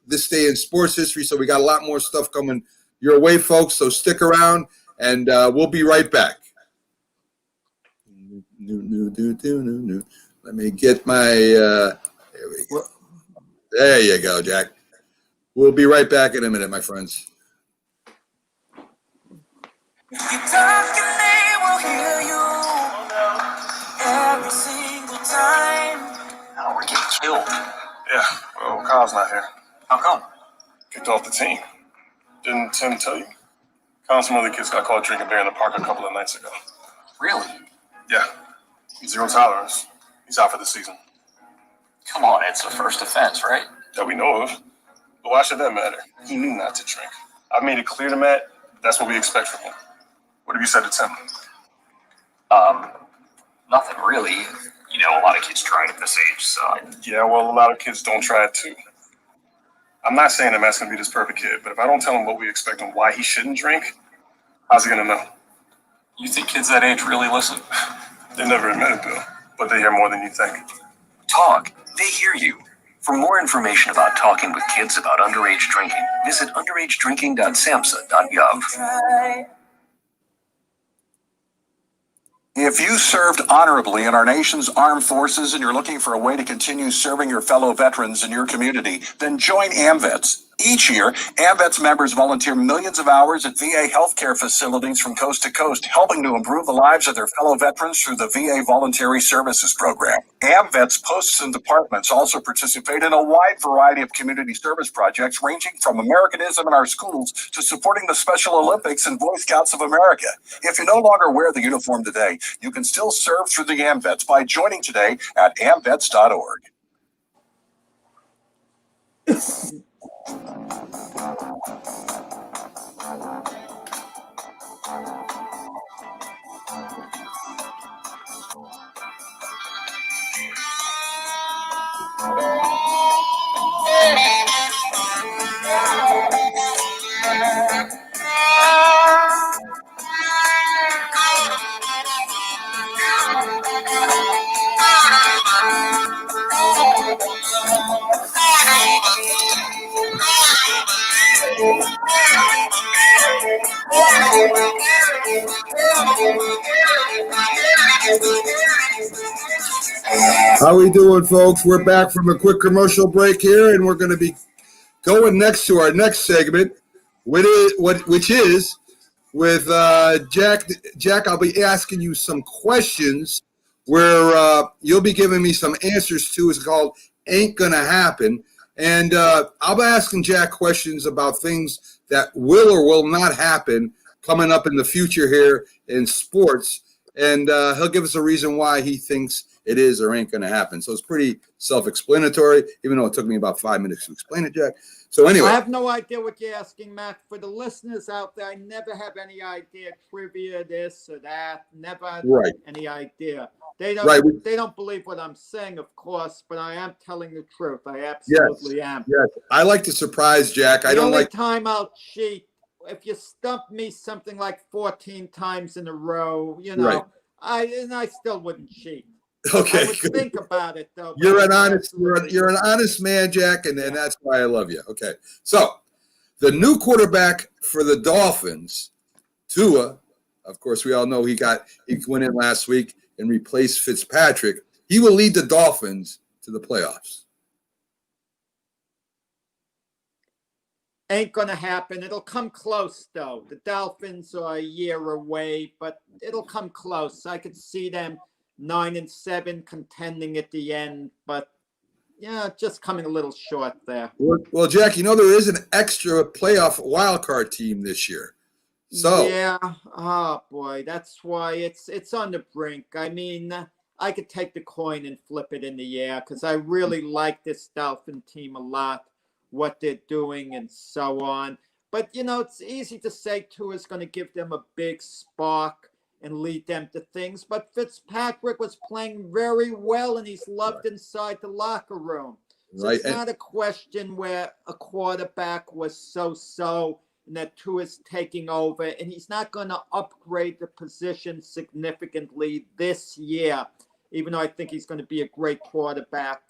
This Day in Sports History, so we got a lot more stuff coming your way, folks. So stick around, and we'll be right back. Let me get my there we go. There you go, Jack. We'll be right back in a minute, my friends. If you talk and they will hear you every single time. Oh, we're getting killed. Yeah, well, Kyle's not here. How come? Kicked off the team. Didn't Tim tell you? Kyle and some other kids got caught drinking beer in the park a couple of nights ago. Really? Yeah. 0 tolerance. He's out for the season. Come on, it's a first offense, right? That we know of. But why should that matter? He knew not to drink. I've made it clear to Matt that's what we expect from him. What have you said to Tim? Nothing really. You know, a lot of kids try it at this age, so. Yeah, well, a lot of kids don't try it too. I'm not saying that Matt's gonna be this perfect kid, but if I don't tell him what we expect and why he shouldn't drink, how's he gonna know? You think kids that age really listen? They never admit it, Bill, but they hear more than you think. Talk. They hear you. For more information about talking with kids about underage drinking, visit underagedrinking.samhsa.gov. If you served honorably in our nation's armed forces and you're looking for a way to continue serving your fellow veterans in your community, then join AMVETS. Each year, AMVETS members volunteer millions of hours at VA healthcare facilities from coast to coast, helping to improve the lives of their fellow veterans through the VA Voluntary Services Program. AMVETS posts and departments also participate in a wide variety of community service projects, ranging from Americanism in our schools to supporting the Special Olympics and Boy Scouts of America. If you no longer wear the uniform today, you can still serve through the AMVETS by joining today at amvets.org. How we doing, folks? We're back from a quick commercial break here, and we're going to be going next to our next segment, which is with Jack. Jack, I'll be asking you some questions where you'll be giving me some answers to. It's called Ain't Gonna Happen. And I'll be asking Jack questions about things that will or will not happen coming up in the future here in sports. And he'll give us a reason why he thinks it is or ain't going to happen. So it's pretty self-explanatory, even though it took me about 5 minutes to explain it, Jack. So anyway. I have no idea what you're asking, Matt. For the listeners out there, I never have any idea. Trivia, this or that. Never any idea. They don't believe what I'm saying, of course, but I am telling the truth. I absolutely am. Yes. I like to surprise Jack. The only time I'll cheat, if you stump me something like 14 times in a row, you know, I still wouldn't cheat. Okay, I would think about it though. You're an honest man, Jack, and that's why I love you. Okay, so the new quarterback for the Dolphins, Tua, of course, we all know he went in last week and replaced Fitzpatrick. He will lead the Dolphins to the playoffs. Ain't gonna happen. It'll come close though. The Dolphins are a year away, but it'll come close. I could see them 9-7 contending at the end, but yeah, just coming a little short there. Well, Jack, you know there is an extra playoff wildcard team this year. So yeah, oh boy, that's why it's on the brink. I mean, I could take the coin and flip it in the air because I really like this Dolphin team a lot, what they're doing and so on. But you know, it's easy to say Tua is going to give them a big spark and lead them to things. But Fitzpatrick was playing very well, and he's loved inside the locker room. So it's not a question where a quarterback was so-so and that Tua is taking over, and he's not going to upgrade the position significantly this year, even though I think he's going to be a great quarterback,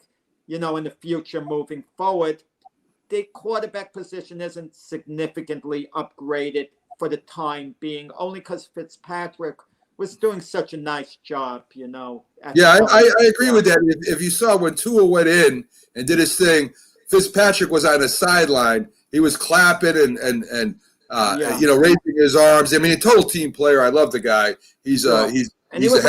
you know, in the future moving forward. The quarterback position isn't significantly upgraded for the time being, only because Fitzpatrick was doing such a nice job, you know. Yeah, I agree with that. If you saw when Tua went in and did his thing, Fitzpatrick was on the sideline. He was clapping and you know, raising his arms. I mean, a total team player. I love the guy. He was a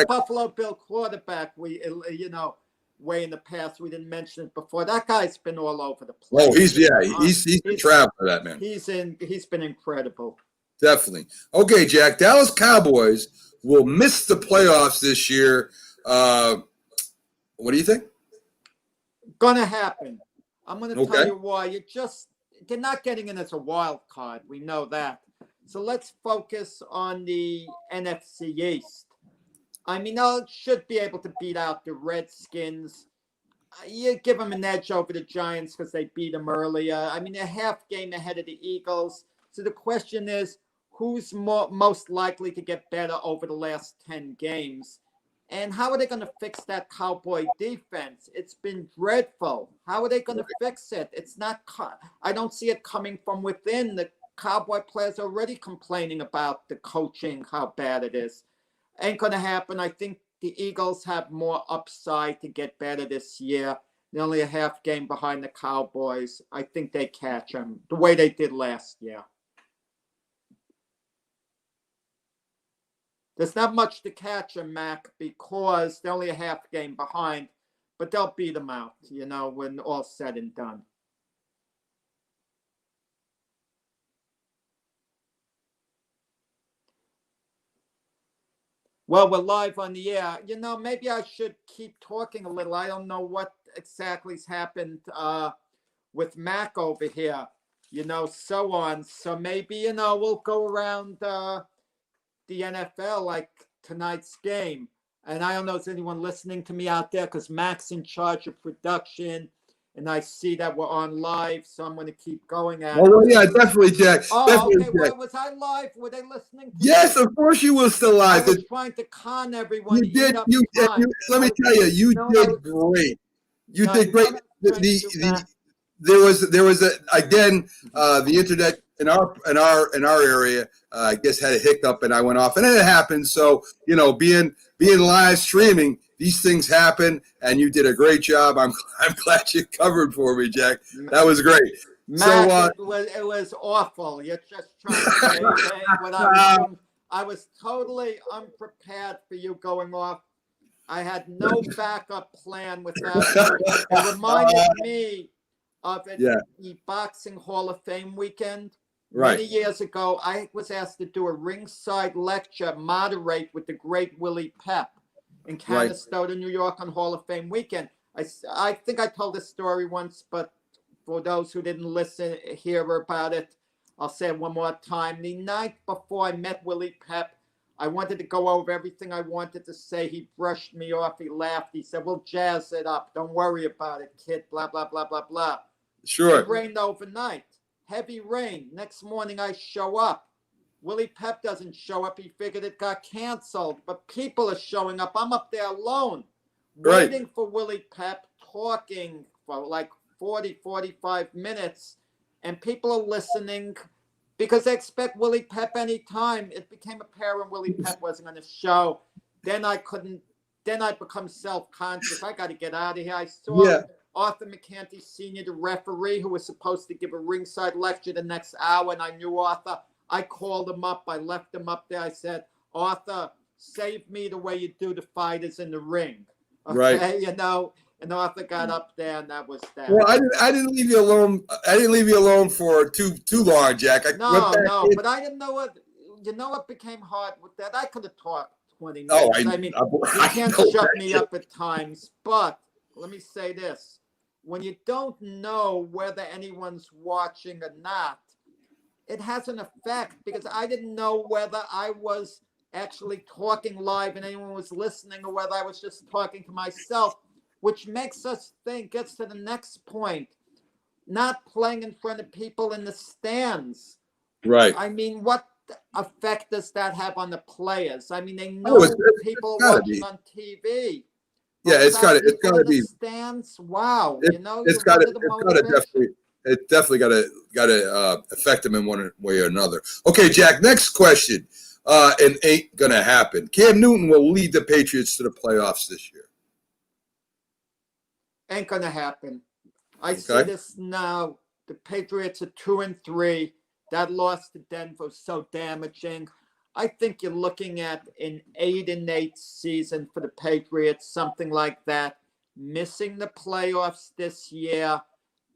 Buffalo Bill quarterback. You know, way in the past. We didn't mention it before. That guy's been all over the place. Oh, he's been traveling for that man. He's been incredible. Definitely. Okay, Jack. Dallas Cowboys will miss the playoffs this year. What do you think? Gonna happen. I'm gonna tell you why. They're not getting in as a wild card. We know that. So let's focus on the NFC East. I mean, they should be able to beat out the Redskins. You give them an edge over the Giants because they beat them earlier. I mean, they're half game ahead of the Eagles. So the question is, who's most likely to get better over the last 10 games? And how are they going to fix that Cowboy defense? It's been dreadful. How are they going to fix it? It's not. I don't see it coming from within. The Cowboy players are already complaining about the coaching, how bad it is. Ain't going to happen. I think the Eagles have more upside to get better this year. They're only a half game behind the Cowboys. I think they catch them the way they did last year. There's not much to catch them, Mac, because they're only a half game behind, but they'll beat them out, when all's said and done. Well, we're live on the air. Maybe I should keep talking a little. I don't know what exactly's happened with Mac over here, so on. So maybe, we'll go around the NFL like tonight's game. And I don't know if there's anyone listening to me out there because Mac's in charge of production. And I see that we're on live, so I'm going to keep going at it. Yeah, definitely, Jack. Oh, definitely, okay. Well, was I live? Were they listening to Yes, me? Of course you were still live. I was trying to con everyone. You did. Let me tell you, you did great. You did great. There was the internet in our area, I guess had a hiccup and I went off and it happened. So, being live streaming, these things happen and you did a great job. I'm glad you covered for me, Jack. That was great. Mac, it was awful. You're just trying to say what I was doing. I was totally unprepared for you going off. I had no backup plan with that. It reminded me of the Boxing Hall of Fame weekend. Right. Many years ago, I was asked to do a ringside lecture, moderate with the great Willie Pep in Canastota, New York on Hall of Fame weekend. I think I told this story once, but for those who didn't hear about it, I'll say it one more time. The night before I met Willie Pep, I wanted to go over everything I wanted to say. He brushed me off. He laughed. He said, "We'll jazz it up. Don't worry about it, kid. Blah, blah, blah, blah, blah." Sure. It rained overnight. Heavy rain. Next morning, I show up. Willie Pep doesn't show up. He figured it got canceled. But people are showing up. I'm up there alone, waiting for Willie Pep, talking for like 40, 45 minutes. And people are listening because they expect Willie Pep anytime. It became apparent Willie Pep wasn't going to show. Then I become self-conscious. I got to get out of here. I saw Arthur McCanty Sr., the referee, who was supposed to give a ringside lecture the next hour, and I knew Arthur. I called him up. I left him up there. I said, "Arthur, save me the way you do the fighters in the ring." Okay, Right. And Arthur got up there, and that was that. Well, I didn't leave you alone. I didn't leave you alone for too long, Jack. But I didn't know what. What became hard with that? I could have talked 20 minutes. You can't shut me up at times. But let me say this: when you don't know whether anyone's watching or not, it has an effect because I didn't know whether I was actually talking live and anyone was listening or whether I was just talking to myself. Which makes us think, gets to the next point, not playing in front of people in the stands. Right. I mean, what effect does that have on the players? I mean, they know people watching on TV. Yeah, it's got to be stands. Wow, it definitely got to affect them in one way or another. Okay, Jack. Next question, and ain't gonna happen. Cam Newton will lead the Patriots to the playoffs this year. Ain't gonna happen. I see this now. The Patriots are 2-3. That loss to Denver was so damaging. I think you're looking at an 8-8 season for the Patriots, something like that. Missing the playoffs this year.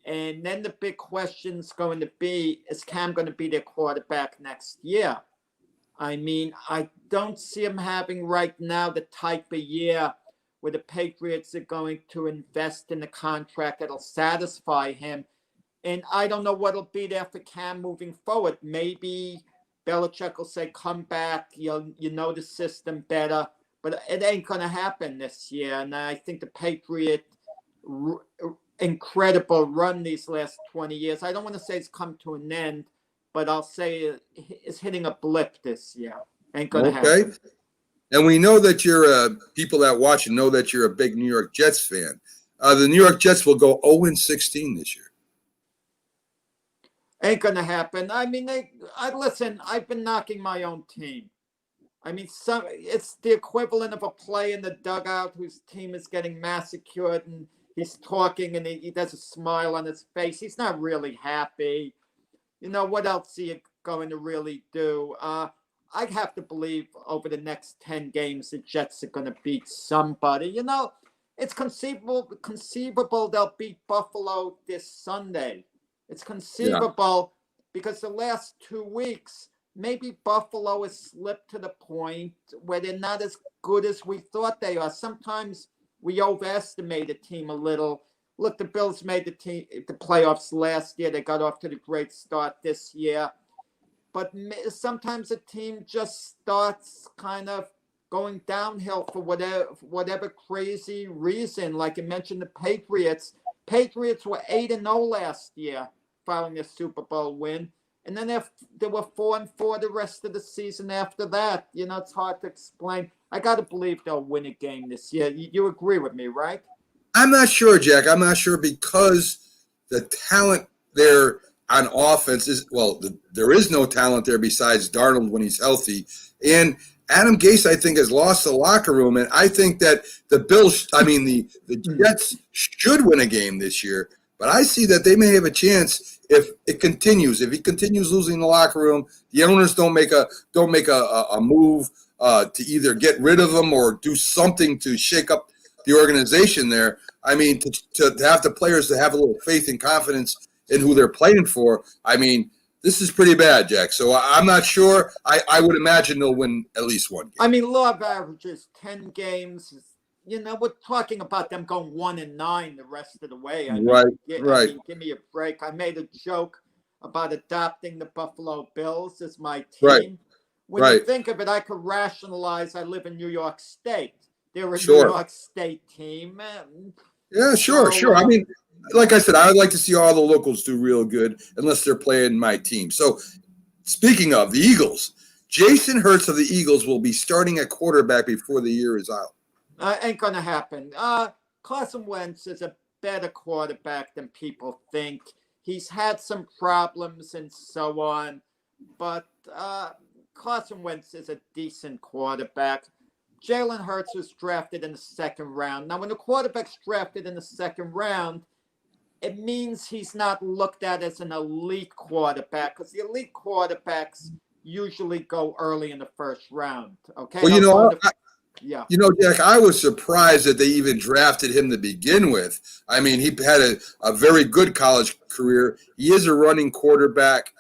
And then the big question is going to be, is Cam going to be their quarterback next year? I mean, I don't see him having right now the type of year where the Patriots are going to invest in the contract that'll satisfy him. And I don't know what'll be there for Cam moving forward. Maybe Belichick will say, come back, you know the system better. but it ain't going to happen this year. And I think the Patriot incredible run these last 20 years, I don't want to say it's come to an end, but I'll say it's hitting a blip this year. Ain't going to happen. And we know that you're people that watch and know that you're a big New York Jets fan. The New York Jets will go 0-16 this year. Ain't going to happen. I mean, listen, I've been knocking my own team. I mean, it's the equivalent of a play in the dugout whose team is getting massacred, and he's talking and he does a smile on his face. He's not really happy. You know, what else are you going to really do? I'd have to believe over the next 10 games the Jets are going to beat somebody. You know, it's conceivable they'll beat Buffalo this Sunday. It's conceivable because the last 2 weeks, maybe Buffalo has slipped to the point where they're not as good as we thought they are. Sometimes we overestimate a team a little. Look, the Bills made the playoffs last year. They got off to the great start this year. But sometimes a team just starts kind of going downhill for whatever crazy reason. Like you mentioned, the Patriots. Patriots were 8-0 last year following a Super Bowl win. And then they were 4-4 the rest of the season after that. You know, it's hard to explain. I got to believe they'll win a game this year. You agree with me, right? I'm not sure, Jack. I'm not sure because the talent there on offense is, there is no talent there besides Darnold when he's healthy. And Adam Gase, I think, has lost the locker room. And I think that the Jets should win a game this year. But I see that they may have a chance if it continues. If he continues losing the locker room, the owners don't make a move to either get rid of him or do something to shake up the organization there. I mean, to have the players to have a little faith and confidence in who they're playing for. I mean, this is pretty bad, Jack. So I'm not sure. I would imagine they'll win at least one game. I mean, law of averages, 10 games. You know, we're talking about them going 1-9 the rest of the way. I mean, give me a break. I made a joke about adopting the Buffalo Bills as my team. When you think of it, I could rationalize I live in New York State. They're a New York State team. Yeah, sure. I mean, like I said, I would like to see all the locals do real good unless they're playing my team. So speaking of the Eagles, Jason Hurts of the Eagles will be starting at quarterback before the year is out. Ain't going to happen. Carson Wentz is a better quarterback than people think. He's had some problems and so on, but Carson Wentz is a decent quarterback. Jalen Hurts was drafted in the second round. Now, when a quarterback's drafted in the second round, it means he's not looked at as an elite quarterback because the elite quarterbacks usually go early in the first round. Okay. Well, Jack, I was surprised that they even drafted him to begin with. I mean, he had a very good college career. He is a running quarterback.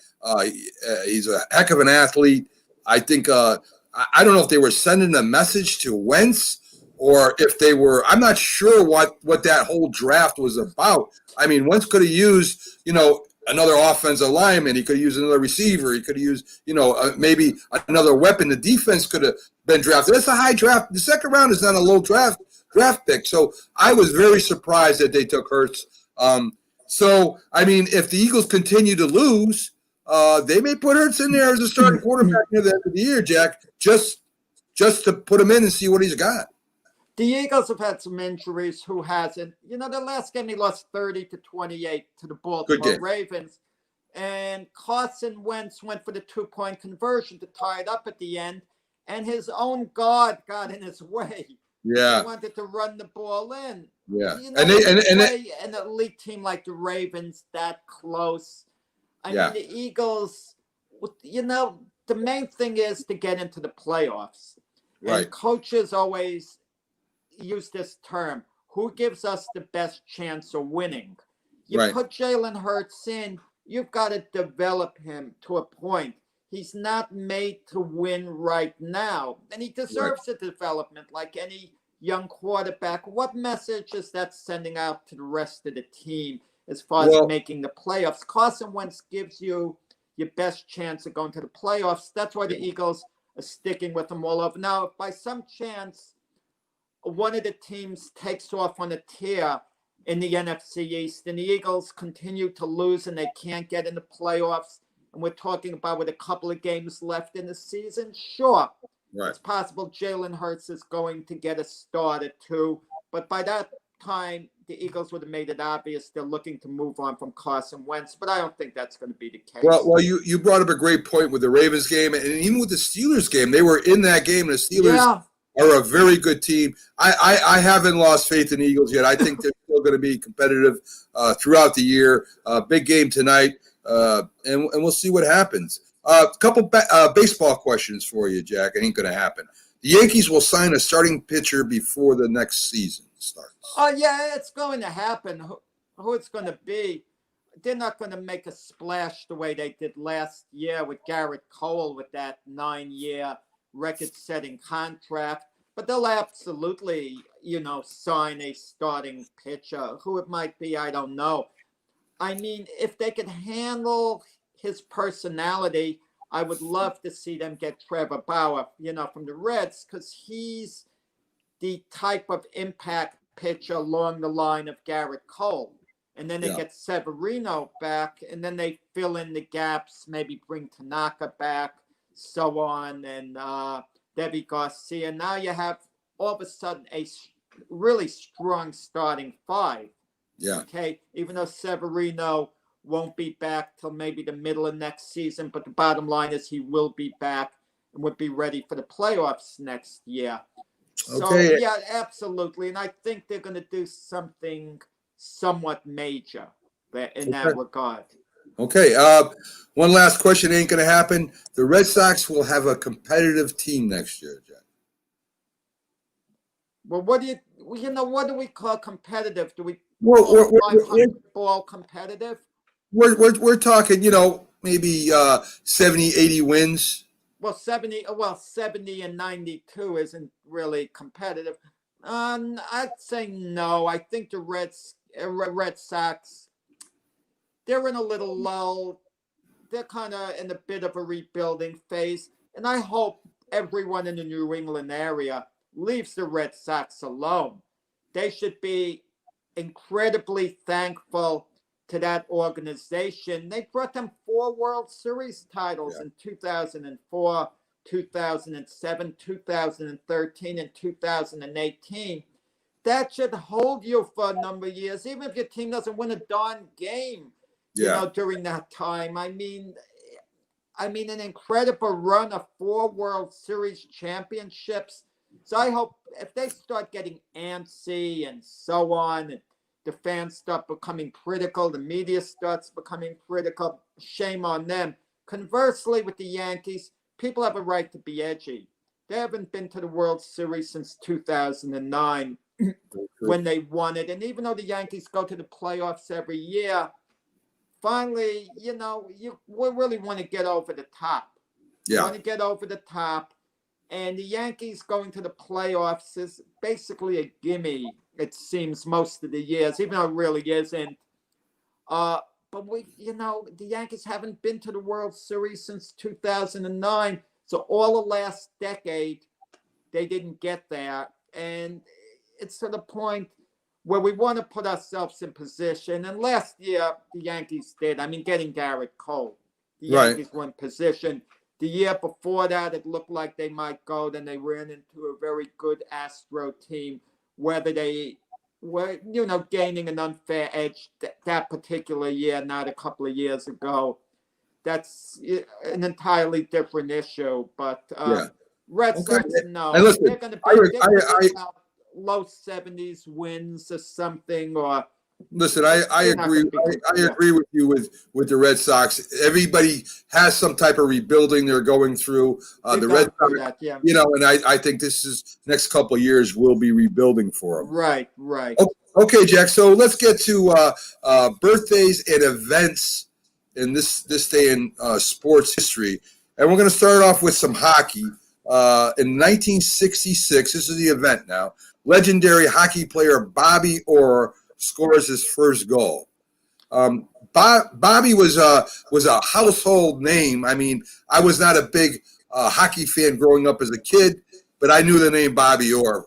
He's a heck of an athlete. I think I don't know if they were sending a message to Wentz or if they were – I'm not sure what that whole draft was about. I mean, Wentz could have used, another offensive lineman. He could have used another receiver. He could have used, maybe another weapon. The defense could have been drafted. That's a high draft. The second round is not a low draft pick. So I was very surprised that they took Hurts. So, I mean, if the Eagles continue to lose, they may put Hurts in there as a starting quarterback near the end of the year, Jack, just to put him in and see what he's got. The Eagles have had some injuries. Who hasn't? The last game he lost 30-28 to the Baltimore Ravens. And Carson Wentz went for the 2-point conversion to tie it up at the end. And his own guard got in his way. Yeah. He wanted to run the ball in. Yeah. An elite team like the Ravens that close. I mean, the Eagles, the main thing is to get into the playoffs. Right. And coaches always use this term, who gives us the best chance of winning? You put Jalen Hurts in, you've got to develop him to a point. He's not made to win right now, and he deserves a development like any young quarterback. What message is that sending out to the rest of the team as far as making the playoffs? Carson Wentz gives you your best chance of going to the playoffs. That's why the Eagles are sticking with him all over. Now, if by some chance one of the teams takes off on a tear in the NFC East and the Eagles continue to lose and they can't get in the playoffs, and we're talking about with a couple of games left in the season, sure, it's possible Jalen Hurts is going to get a start or two, but by that time, the Eagles would have made it obvious they're looking to move on from Carson Wentz, but I don't think that's going to be the case. Well, you brought up a great point with the Ravens game, and even with the Steelers game, they were in that game. And the Steelers are a very good team. I haven't lost faith in the Eagles yet. I think they're still going to be competitive throughout the year. Big game tonight, and we'll see what happens. A couple baseball questions for you, Jack. It ain't going to happen. The Yankees will sign a starting pitcher before the next season starts. Oh, yeah, it's going to happen. Who it's going to be, they're not going to make a splash the way they did last year with Garrett Cole with that 9-year record-setting contract. But they'll absolutely, sign a starting pitcher. Who it might be, I don't know. I mean, if they could handle his personality, I would love to see them get Trevor Bauer, from the Reds, because he's the type of impact pitcher along the line of Garrett Cole. And then they get Severino back, and then they fill in the gaps, maybe bring Tanaka back, so on, and Debbie Garcia. Now you have, all of a sudden, a really strong starting five. Yeah. Okay, even though Severino won't be back till maybe the middle of next season, but the bottom line is he will be back and would be ready for the playoffs next year. Okay. So, yeah, absolutely. And I think they're going to do something somewhat major in that regard. Okay. One last question ain't going to happen. The Red Sox will have a competitive team next year, Jack. Well, what do we call competitive? Do we we're 500 ball competitive? We're talking, maybe 70, 80 wins. Well, 70 and 92 isn't really competitive. I'd say no. I think the Red Sox, they're in a little lull. They're kind of in a bit of a rebuilding phase. And I hope everyone in the New England area leaves the Red Sox alone. They should be incredibly thankful to that organization. They brought them 4 World Series titles in 2004, 2007, 2013, and 2018. That should hold you for a number of years, even if your team doesn't win a darn game, during that time. I mean, an incredible run of 4 World Series championships. So I hope if they start getting antsy and so on, and the fans start becoming critical, the media starts becoming critical, shame on them. Conversely, with the Yankees, people have a right to be edgy. They haven't been to the World Series since 2009 when they won it. And even though the Yankees go to the playoffs every year, finally, we really want to get over the top. Yeah. We want to get over the top. And the Yankees going to the playoffs is basically a gimme, it seems, most of the years, even though it really isn't. But the Yankees haven't been to the World Series since 2009. So all the last decade, they didn't get there. And it's to the point where we want to put ourselves in position. And last year, the Yankees did. I mean, getting Garrett Cole. The Yankees were in position. The year before that, it looked like they might go. Then they ran into a very good Astro team, whether they were, gaining an unfair edge that particular year, not a couple of years ago. That's an entirely different issue. But Red Sox, no. And listen, they're going to be about low 70s wins or something, or listen, I agree. I agree with you with the Red Sox. Everybody has some type of rebuilding they're going through. The Red Sox, and I think this is next couple of years will be rebuilding for them. Right. Okay, Jack. So let's get to birthdays and events in this day in sports history, and we're going to start off with some hockey. In 1966, this is the event now. Legendary hockey player Bobby Orr scores his first goal. Bobby was a household name. I mean, I was not a big hockey fan growing up as a kid, but I knew the name Bobby Orr,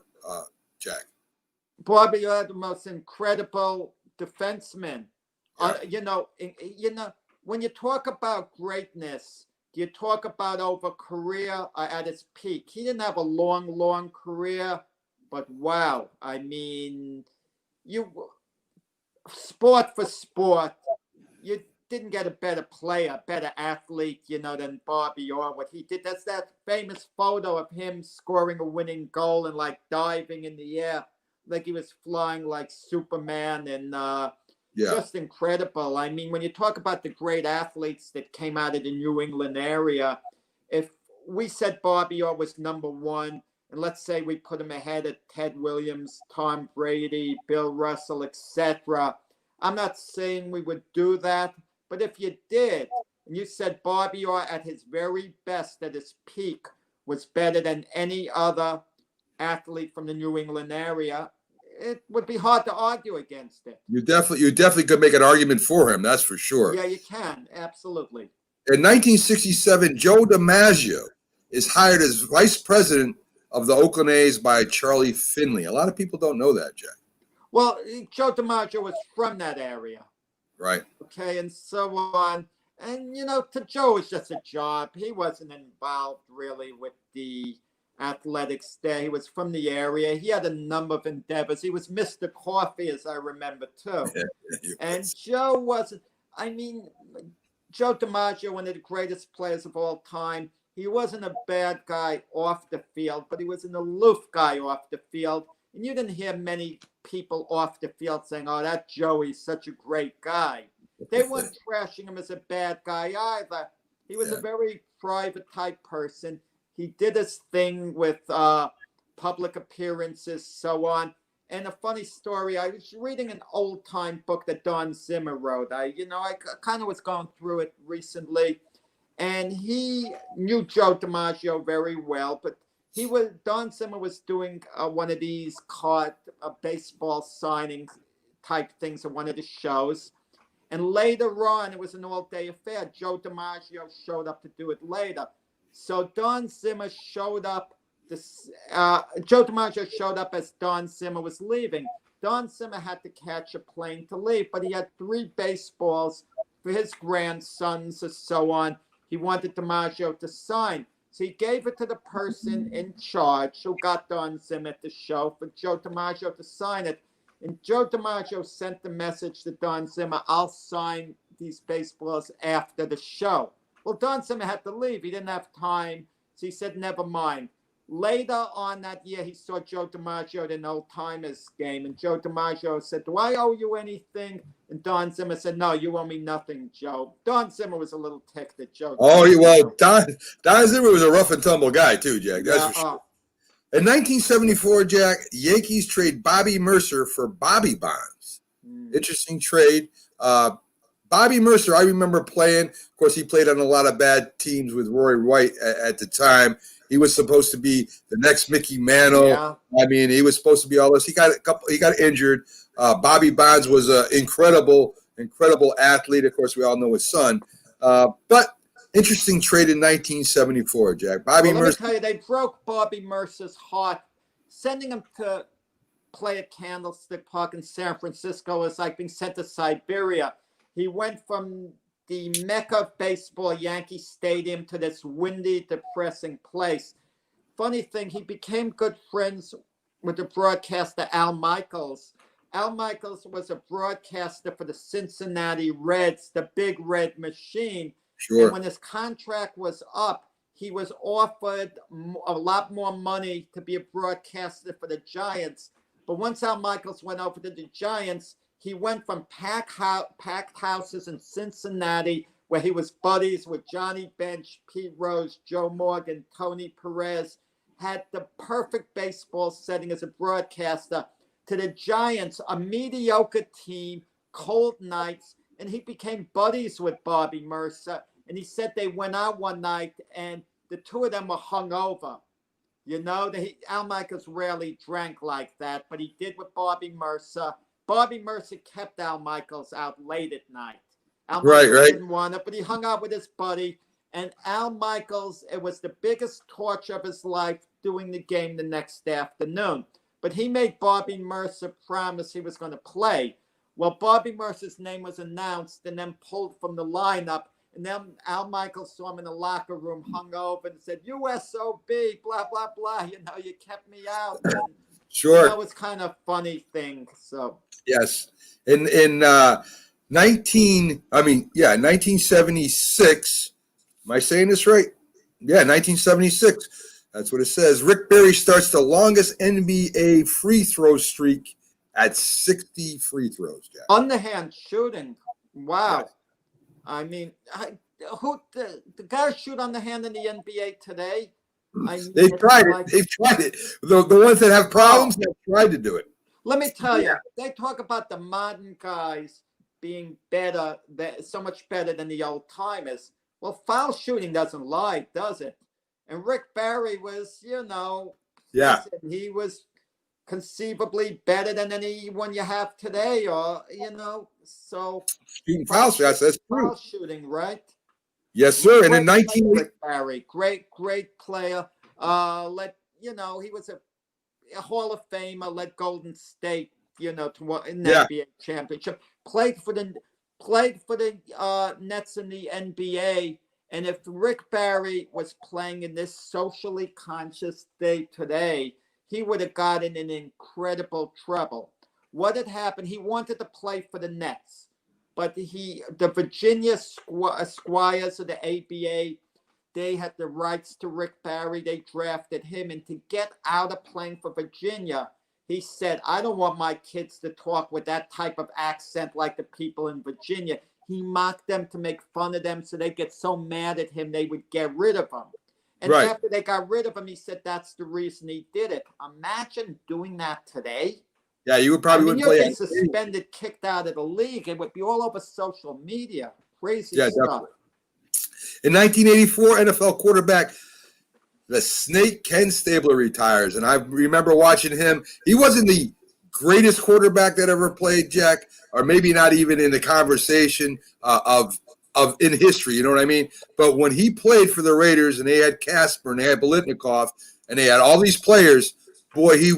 Jack. Bobby Orr, the most incredible defenseman. When you talk about greatness, you talk about over career at its peak. He didn't have a long career, but wow, I mean, sport for sport, you didn't get a better player, better athlete, than Bobby Orr. What he did, that's that famous photo of him scoring a winning goal and like diving in the air, like he was flying like Superman, and just incredible. I mean, when you talk about the great athletes that came out of the New England area, if we said Bobby Orr was number one, and let's say we put him ahead of Ted Williams, Tom Brady, Bill Russell, etc., I'm not saying we would do that, but if you did, and you said Bobby Orr at his very best, at his peak, was better than any other athlete from the New England area, it would be hard to argue against it. You definitely could make an argument for him. That's for sure. Yeah, you can. Absolutely. In 1967, Joe DiMaggio is hired as vice president of the Oakland A's by Charlie Finley. A lot of people don't know that, Jack. Well, Joe DiMaggio was from that area. Right. Okay, and so on. And, to Joe, it was just a job. He wasn't involved really with the athletics there. He was from the area. He had a number of endeavors. He was Mr. Coffee, as I remember, too. And Joe wasn't, Joe DiMaggio, one of the greatest players of all time. He wasn't a bad guy off the field, but he was an aloof guy off the field. And you didn't hear many people off the field saying, oh, that Joey's such a great guy. They weren't trashing him as a bad guy either. He was a very private type person. He did his thing with public appearances, so on. And a funny story, I was reading an old-time book that Don Zimmer wrote. I kind of was going through it recently. And he knew Joe DiMaggio very well, but Don Zimmer was doing one of these baseball signing type things at one of the shows. And later on, it was an all-day affair. Joe DiMaggio showed up to do it later. So Don Zimmer showed up. Joe DiMaggio showed up as Don Zimmer was leaving. Don Zimmer had to catch a plane to leave, but he had 3 baseballs for his grandsons or so on. He wanted DiMaggio to sign. So he gave it to the person in charge who got Don Zimmer at the show for Joe DiMaggio to sign it. And Joe DiMaggio sent the message to Don Zimmer, I'll sign these baseballs after the show. Well, Don Zimmer had to leave. He didn't have time. So he said, never mind. Later on that year, he saw Joe DiMaggio at an old-timers game. And Joe DiMaggio said, do I owe you anything? And Don Zimmer said, no, you owe me nothing, Joe. Don Zimmer was a little ticked at Joe. Don Zimmer was a rough and tumble guy, too, Jack. That's for sure. In 1974, Jack, Yankees trade Bobby Mercer for Bobby Bonds. Interesting trade. Bobby Mercer, I remember playing. Of course, he played on a lot of bad teams with Roy White at the time. He was supposed to be the next Mickey Mantle. Yeah. He was supposed to be all this. He got injured. Bobby Bonds was an incredible athlete. Of course, we all know his son. But interesting trade in 1974, Jack. Mercer. Let me tell you, they broke Bobby Mercer's heart. Sending him to play at Candlestick Park in San Francisco was like being sent to Siberia. He went from the mecca of baseball, Yankee Stadium, to this windy, depressing place. Funny thing, he became good friends with the broadcaster Al Michaels. Al Michaels was a broadcaster for the Cincinnati Reds, the Big Red Machine. Sure. And when his contract was up, he was offered a lot more money to be a broadcaster for the Giants. But once Al Michaels went over to the Giants, he went from packed houses in Cincinnati, where he was buddies with Johnny Bench, Pete Rose, Joe Morgan, Tony Perez, had the perfect baseball setting as a broadcaster, to the Giants, a mediocre team, cold nights, and he became buddies with Bobby Mercer. And he said they went out one night, and the two of them were hungover. Al Michaels rarely drank like that, but he did with Bobby Mercer. Bobby Mercer kept Al Michaels out late at night. Al Michaels didn't want it, but he hung out with his buddy. And Al Michaels, it was the biggest torture of his life doing the game the next afternoon. but he made Bobby Mercer promise he was going to play. Well, Bobby Mercer's name was announced and then pulled from the lineup. And then Al Michaels saw him in the locker room, hung over and said, USOB, blah, blah, blah. You know, you kept me out. And, sure. That was kind of a funny thing. So yes. In 1976, am I saying this right? Yeah, 1976. That's what it says. Rick Barry starts the longest NBA free throw streak at 60 free throws. Jack. Underhand shooting. Wow. Yes. I mean, the guys shoot underhand in the NBA today? They've tried it. They've tried it. The ones that have problems have tried to do it. Let me tell you, they talk about the modern guys being better, so much better than the old timers. Well, foul shooting doesn't lie, does it? And Rick Barry was, listen, he was conceivably better than anyone you have today, or so shooting foul shots. That's true. Foul shooting, right? Yes, sir. And in Rick Barry, great player. He was a Hall of Famer. Led Golden State, to in the NBA championship. Played for the Nets in the NBA. And if Rick Barry was playing in this socially conscious day today, he would have gotten in incredible trouble. What had happened? He wanted to play for the Nets, but the Virginia Squires of the ABA, they had the rights to Rick Barry. They drafted him, and to get out of playing for Virginia, he said, I don't want my kids to talk with that type of accent like the people in Virginia. He mocked them to make fun of them, so they get so mad at him they would get rid of him. And after they got rid of him, he said that's the reason he did it. Imagine doing that today. Yeah, you would probably wouldn't play. You'd be suspended, kicked out of the league. It would be all over social media. Crazy stuff. Definitely. In 1984, NFL quarterback, the Snake Ken Stabler retires. And I remember watching him. He wasn't the greatest quarterback that ever played, Jack, or maybe not even in the conversation of in history, you know what I mean? But when he played for the Raiders and they had Casper and they had Biletnikoff and they had all these players, boy, he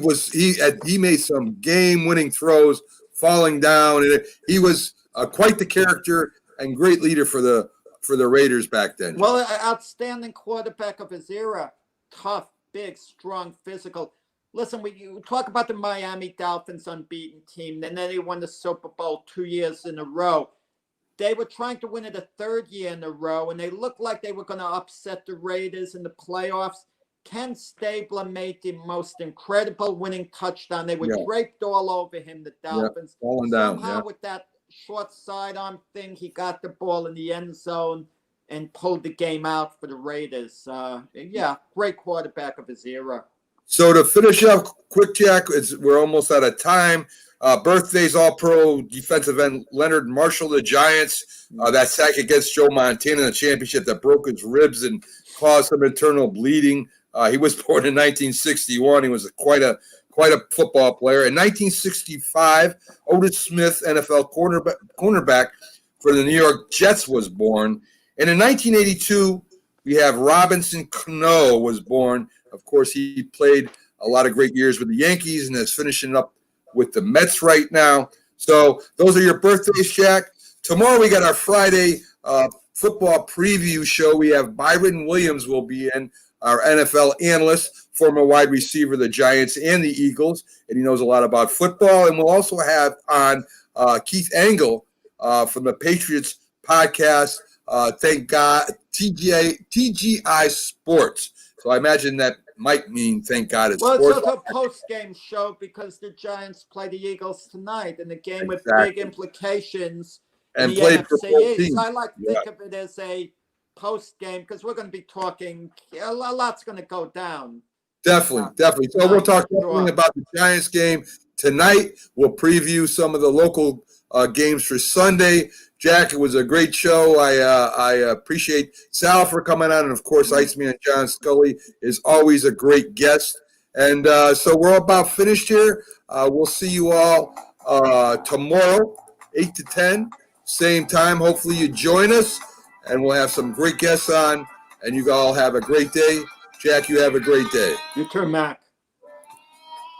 made some game-winning throws, falling down, and he was quite the character and great leader for the Raiders back then. Well, outstanding quarterback of his era, tough, big, strong, physical. Listen, you talk about the Miami Dolphins unbeaten team, and then they won the Super Bowl 2 years in a row. They were trying to win it a third year in a row, and they looked like they were going to upset the Raiders in the playoffs. Ken Stabler made the most incredible winning touchdown. They were draped all over him, the Dolphins. Falling down. Somehow with that short sidearm thing, he got the ball in the end zone and pulled the game out for the Raiders. Great quarterback of his era. So to finish up quick, Jack, we're almost out of time. Birthdays, All-Pro defensive end Leonard Marshall, the Giants. That sack against Joe Montana in the championship that broke his ribs and caused some internal bleeding. He was born in 1961. He was quite a football player. In 1965, Otis Smith, NFL cornerback for the New York Jets, was born. And in 1982, we have Robinson Cano was born. Of course, he played a lot of great years with the Yankees and is finishing up with the Mets right now. So those are your birthdays, Jack. Tomorrow we got our Friday football preview show. We have Byron Williams will be in, our NFL analyst, former wide receiver of the Giants and the Eagles, and he knows a lot about football. And we'll also have on Keith Angle from the Patriots podcast. Thank God, TGI Sports. So I imagine that might mean thank God it's sports. Well, it's also a post-game show because the Giants play the Eagles tonight in a game with big implications and in the played for both NFC. teams. So I like to think of it as a post-game because we're going to be talking, a lot's going to go down. Definitely. So we'll talk about the Giants game tonight. We'll preview some of the local games for Sunday. Jack, it was a great show. I appreciate Sal for coming on, and of course, Iceman John Scully is always a great guest. And so we're about finished here. We'll see you all tomorrow, 8 to 10, same time. Hopefully you join us, and we'll have some great guests on, and you all have a great day. Jack, you have a great day. You too, Mac.